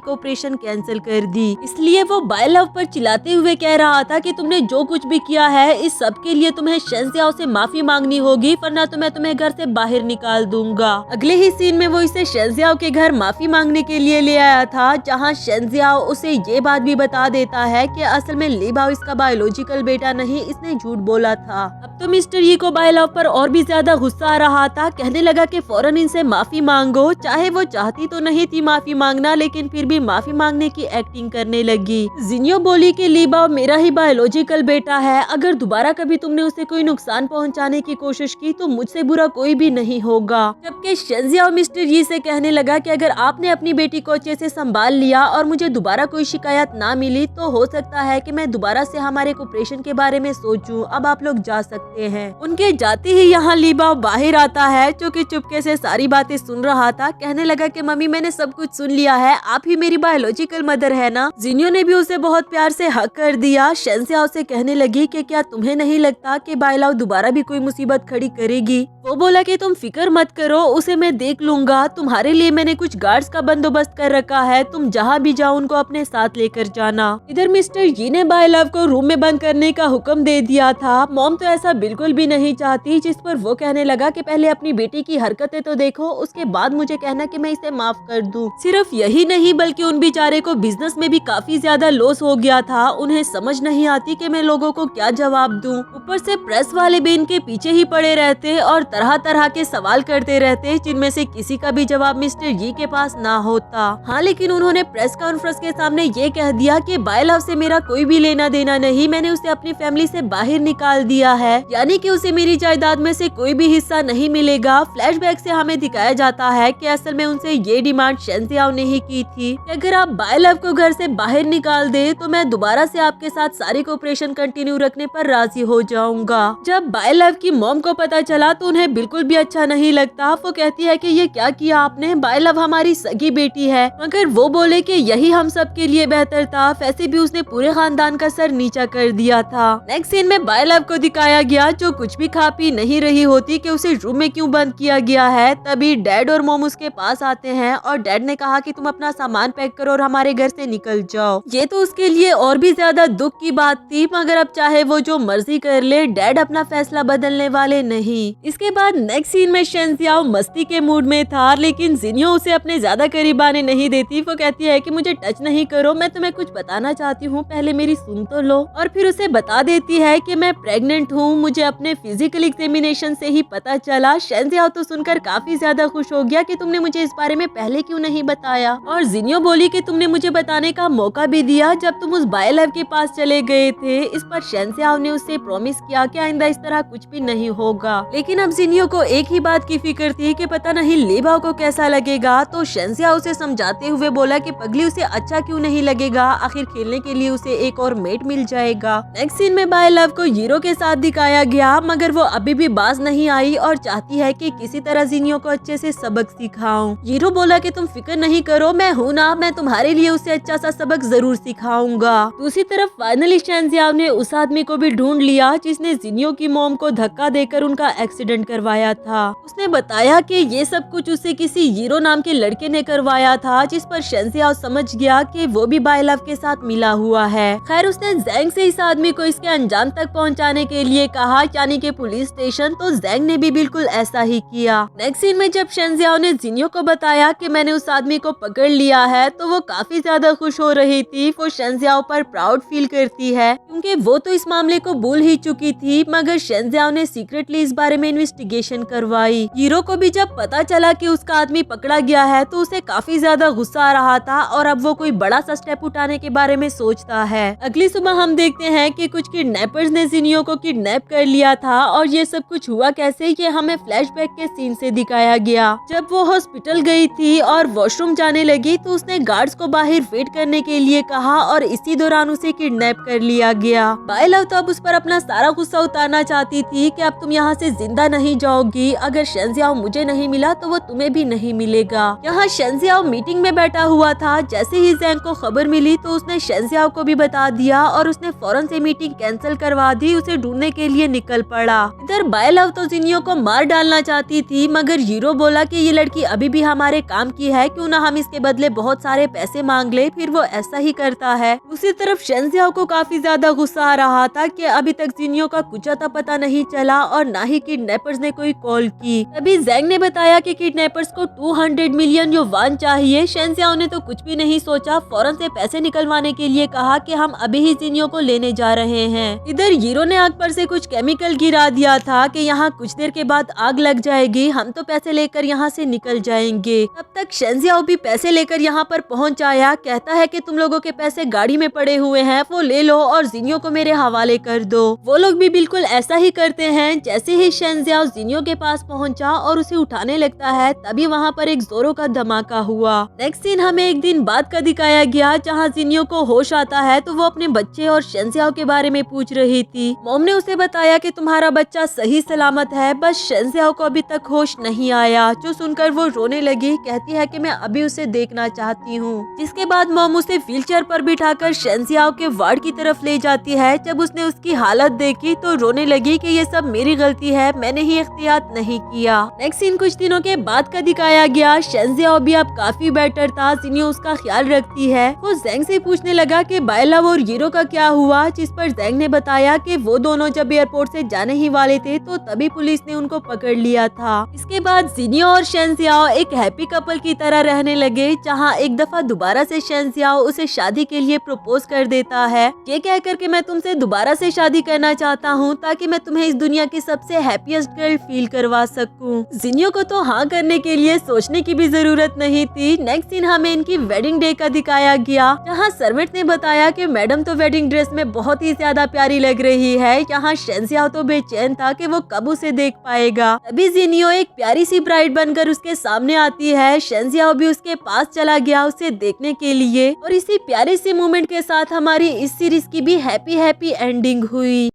कोऑपरेशन कैंसिल कर दी। इसलिए वो बायलव पर चिल्लाते हुए कह रहा था कि तुमने जो कुछ भी किया है इस सब के लिए तुम्हें शेंजियाओ से माफी मांगनी होगी, वरना तो मैं तुम्हें घर से बाहर निकाल दूंगा। अगले ही सीन में वो इसे शेंजियाओ के घर माफी मांगने के लिए ले आया था, जहाँ शेंजियाओ उसे ये बात भी बता देता है कि असल में लीबाओ इसका बायोलॉजिकल बेटा नहीं, इसने झूठ बोला था। अब तो मिस्टर यी को बायलव पर और भी ज्यादा गुस्सा आ रहा था। कहने लगा कि फौरन इनसे माफी मांगो। चाहे वो चाहती तो नहीं थी माफी मांगना, लेकिन फिर भी माफी मांगने की एक्टिंग करने लगी। जिन्यो बोली कि लीबाओ मेरा ही बायोलॉजिकल बेटा है, अगर दोबारा कभी तुमने उसे कोई नुकसान पहुंचाने की कोशिश की तो मुझसे बुरा कोई भी नहीं होगा। जबकि शेंजियाओ मिस्टर यी से कहने लगा कि अगर आपने अपनी बेटी को अच्छे से संभाल लिया और मुझे दोबारा कोई शिकायत ना मिली तो हो सकता है कि मैं दोबारा से हमारे कोऑपरेशन के बारे में सोचूं। अब आप लोग जा सकते हैं। उनके जाते ही यहाँ लीबाओ बाहर आता है, जो कि चुपके से सारी बातें सुन रहा था। कहने लगा कि मम्मी मैंने सब कुछ सुन लिया है, आप ही मेरी बायोलॉजिकल मदर है ना। जिन्यो ने भी उसे बहुत प्यार से हक कर दिया। शेंजियाओ से कहने लगी कि क्या तुम्हें नहीं लगता कि बायलव दोबारा भी कोई मुसीबत खड़ी करेगी। वो बोला कि तुम फिक्र मत करो, उसे मैं देख लूंगा। तुम्हारे लिए मैंने कुछ गार्ड्स का बंदोबस्त कर रखा है, तुम जहाँ भी जाओ उनको अपने साथ लेकर जाना। इधर मिस्टर यी ने बायलव को रूम में बंद करने का हुक्म दे दिया था। मॉम तो ऐसा बिल्कुल भी नहीं चाहती, जिस पर वो कहने लगा कि पहले अपनी बेटी की हरकतें तो देखो, उसके बाद मुझे कहना कि मैं इसे माफ कर दूं। सिर्फ यही नहीं बल्कि उन बेचारे को बिजनेस में भी काफी ज्यादा लॉस हो गया था। उन्हें समझ नहीं आती कि मैं लोगों को क्या जवाब दूं। ऊपर से प्रेस वाले भी इनके पीछे ही पड़े रहते और तरह तरह के सवाल करते रहते, जिनमें से किसी का भी जवाब मिस्टर यी के पास ना होता। हाँ, लेकिन उन्होंने प्रेस कॉन्फ्रेंस के सामने ये कह दिया कि बायलव से मेरा कोई भी लेना देना नहीं, मैंने उसे अपनी फैमिली से बाहर निकाल दिया है, यानी कि उसे मेरी जायदाद में से कोई भी हिस्सा नहीं मिलेगा। फ्लैशबैक से हमें दिखाया जाता है कि असल में उनसे ये डिमांड शेंजियाओ ने ही की थी कि अगर आप बायलव को घर से बाहर निकाल दे तो मैं दोबारा से आपके साथ सारी कोऑपरेशन कंटिन्यू रखने पर राजी हो जाऊंगा। जब बायलव की मॉम को पता चला तो उन्हें बिल्कुल भी अच्छा नहीं लगता। वो कहती है कि ये क्या किया आपने, बायलव हमारी सगी बेटी है। मगर वो बोले कि यही हम सब के लिए बेहतर था। वैसे भी उसने पूरे खानदान का सर नीचा कर दिया था। नेक्स्ट सीन में बायलव को दिखाया गया जो कुछ भी खा पी नहीं रही होती कि उसे रूम में क्यों बंद किया गया है। तभी डैड और मॉम उसके पास आते हैं और डैड ने कहा कि तुम अपना सामान पैक करो और हमारे घर से निकल जाओ। ये तो उसके लिए और भी ज्यादा दुख की बात थी, मगर अब चाहे वो जो मर्जी कर ले, डैड अपना फैसला बदलने वाले नहीं। इसके बाद नेक्स्ट सीन में शेंजियाओ मस्ती के मूड में था, लेकिन जिन्यो उसे अपने ज्यादा करीब आने नहीं देती। वो कहती है कि मुझे टच नहीं करो, मैं तुम्हें कुछ बताना चाहती हूँ, पहले मेरी सुन तो लो। और फिर उसे बता देती है कि मैं प्रेग्नेंट हूँ, मुझे अपने फिजिकल एग्जामिनेशन से ही पता चला। शेंजियाओ तो सुनकर काफी ज्यादा खुश हो गया कि तुमने मुझे इस बारे में पहले क्यों नहीं बताया। और जिन्यो बोली कि तुमने मुझे बताने का मौका भी दिया जब तुम उस बायलव के पास चले गए थे। इस पर शेंजियाओ ने उससे प्रॉमिस किया कि आइंदा इस तरह कुछ भी नहीं होगा। लेकिन अब जिन्यो को एक ही बात की फिक्र थी कि पता नहीं लीबाओ को कैसा लगेगा। तो शेंजियाओ उसे समझाते हुए बोला कि पगली उसे अच्छा क्यों नहीं लगेगा, आखिर खेलने के लिए उसे एक और मेट मिल जाएगा। नेक्स्ट सीन में बायलव को हीरो के साथ दिखाया गया, मगर वो अभी भी बाज नहीं आई और चाहती है कि किसी तरह जिन्यो को अच्छे से सबक सिखाऊं। हीरो बोला कि तुम फिक्र नहीं करो, मैं हूँ ना, मैं तुम्हारे लिए उसे अच्छा सा सबक जरूर सिखाऊंगा। दूसरी तरफ फाइनली शेंजियाओ ने उस आदमी को भी ढूंढ लिया जिसने जिन्यो की मॉम को धक्का देकर उनका एक्सीडेंट करवाया था। उसने बताया कि ये सब कुछ उसे किसी हीरो नाम के लड़के ने करवाया था, जिस पर शेंजियाओ समझ गया कि वो भी बायलव के साथ मिला हुआ है। खैर उसने ज़ैंग से इस आदमी को इसके अंजाम तक पहुंचाने के लिए कहा, यानी कि पुलिस स्टेशन। तो ज़ैंग ने भी बिल्कुल ऐसा ही किया। नेक्स्ट सीन में जब शेंजियाओ ने जिन्यो को बताया कि मैंने उस आदमी को पकड़ लिया है, तो वो काफी ज्यादा खुश हो रही थी। वो शेंजियाओ पर प्राउड फील करती है क्योंकि वो तो इस मामले को भूल ही चुकी थी, मगर शेंजियाओ ने सीक्रेटली इस बारे में इन्वेस्टिगेशन करवाई। हीरो को भी जब पता चला कि उसका आदमी पकड़ा गया है तो उसे काफी ज्यादा गुस्सा आ रहा था और अब वो कोई बड़ा सा स्टेप उठाने के बारे में सोचता है। अगली सुबह हम देखते हैं कि कुछ किडनैपर्स ने जिनियो को किडनैप कर लिया था और ये सब कुछ हुआ कैसे, ये हमें फ्लैशबैक के सीन से दिखाया गया। जब वो हॉस्पिटल गई थी और वॉशरूम जाने लगी तो उसने गार्ड्स को बाहर वेट करने के लिए कहा और इसी दौरान उसे किडनैप कर लिया गया। बाय लव तो अब उस पर अपना सारा गुस्सा उतारना चाहती थी कि अब तुम यहाँ से जिंदा नहीं जाओगी, अगर शेंजियाओ मुझे नहीं मिला तो वो तुम्हें भी नहीं मिलेगा। यहाँ शेंजियाओ मीटिंग में बैठा हुआ था। जैसे ही ज़ैंग को खबर मिली तो उसने शेंजियाओ को भी बता दिया और उसने फौरन से मीटिंग कैंसिल करवा दी, उसे ढूंढने के लिए निकल पड़ा। इधर बाय लव तो जिनियो को मार डालना चाहती थी, मगर हीरो बोला कि ये लड़की अभी भी हमारे काम की है, क्यों ना हम इसके बदले बहुत सारे पैसे मांग ले, फिर वो ऐसा ही करता है। दूसरी तरफ शेंजियाओ को काफी ज्यादा गुस्सा आ रहा था कि अभी तक जिनियो का कुछ अता पता नहीं चला और ना ही किडनैपर्स ने कोई कॉल की। तभी ज़ैंग ने बताया कि किडनैपर्स को 200 मिलियन युवान चाहिए। शेंजियाओ ने तो कुछ भी नहीं सोचा, फौरन से पैसे निकलवाने के लिए कहा कि हम अभी ही जिनियो को लेने जा रहे हैं। इधर हीरो ने आग पर से कुछ केमिकल गिरा दिया था कि यहाँ कुछ देर के बाद आग लग जाएगी, हम तो पैसे लेकर यहाँ से निकल जाएंगे। तब तक शेंजियाओ भी पैसे लेकर यहाँ पर पहुँच आया। कहता है कि तुम लोगों के पैसे गाड़ी में पड़े हुए हैं, वो ले लो और जिनियो को मेरे हवाले कर दो। वो लोग भी बिल्कुल ऐसा ही करते हैं। जैसे ही शेंजियाओ जिनियो के पास पहुंचा और उसे उठाने लगता है, तभी वहाँ पर एक जोरों का धमाका हुआ। नेक्स्ट सीन हमें एक दिन बाद का दिखाया गया, जहाँ जिनियो को होश आता है तो वो अपने बच्चे और शेंजियाओ के बारे में पूछ रही थी। मॉम ने उसे बताया कि तुम्हारा बच्चा सही सलामत है, बस शेंजियाओ को अभी तक होश नहीं आया। जो सुनकर वो रोने लगी, कहती है कि मैं अभी उसे देखना चाहती हूँ। जिसके बाद मॉम उसे व्हीलचेयर पर बिठाकर शेंजियाओ के वार्ड की तरफ ले जाती है। जब उसने उसकी हालत देखी तो रोने लगी कि ये सब मेरी गलती है, मैंने ही एहतियात नहीं किया। नेक्स्ट सीन कुछ दिनों के बाद का दिखाया गया। शेंजियाओ भी अब काफी बेटर था, जिनियो उसका ख्याल रखती है। वो ज़ैंग से पूछने लगा कि बाय लव और हीरो का क्या हुआ, जिस पर ज़ैंग ने बताया कि वो दोनों जब एयरपोर्ट से जाने ही वाले थे तो तभी पुलिस ने उनको पकड़ लिया था। इसके बाद जिनियो और शेंजियाओ एक हैप्पी कपल की तरह रहने लगे, जहाँ एक दफा दोबारा से शेंजियाओ उसे शादी के लिए प्रपोज कर देता है, ये कहकर कि मैं तुमसे दोबारा से शादी करना चाहता हूँ ताकि मैं तुम्हें इस दुनिया की सबसे हैप्पीएस्ट गर्ल फील करवा सकूं। जिनियो को तो हाँ करने के लिए सोचने की भी जरूरत नहीं थी। नेक्स्ट सीन हमें इनकी वेडिंग डे का दिखाया गया, जहाँ सर्वेंट ने बताया कि मैडम तो वेडिंग ड्रेस में बहुत ही ज्यादा प्यारी लग रही है। यहाँ शेंजियाओ तो बेचैन था कि वो कब उसे देख पाएगा। तभी जिनियो एक प्यारी सी ब्राइड बनकर उसके सामने आती है। शेंजियाओ भी उसके पास चला गया उसे देखने के लिए और इसी प्यारी सी मोमेंट के साथ हमारी इस सीरीज की भी हैप्पी एंडिंग हुई।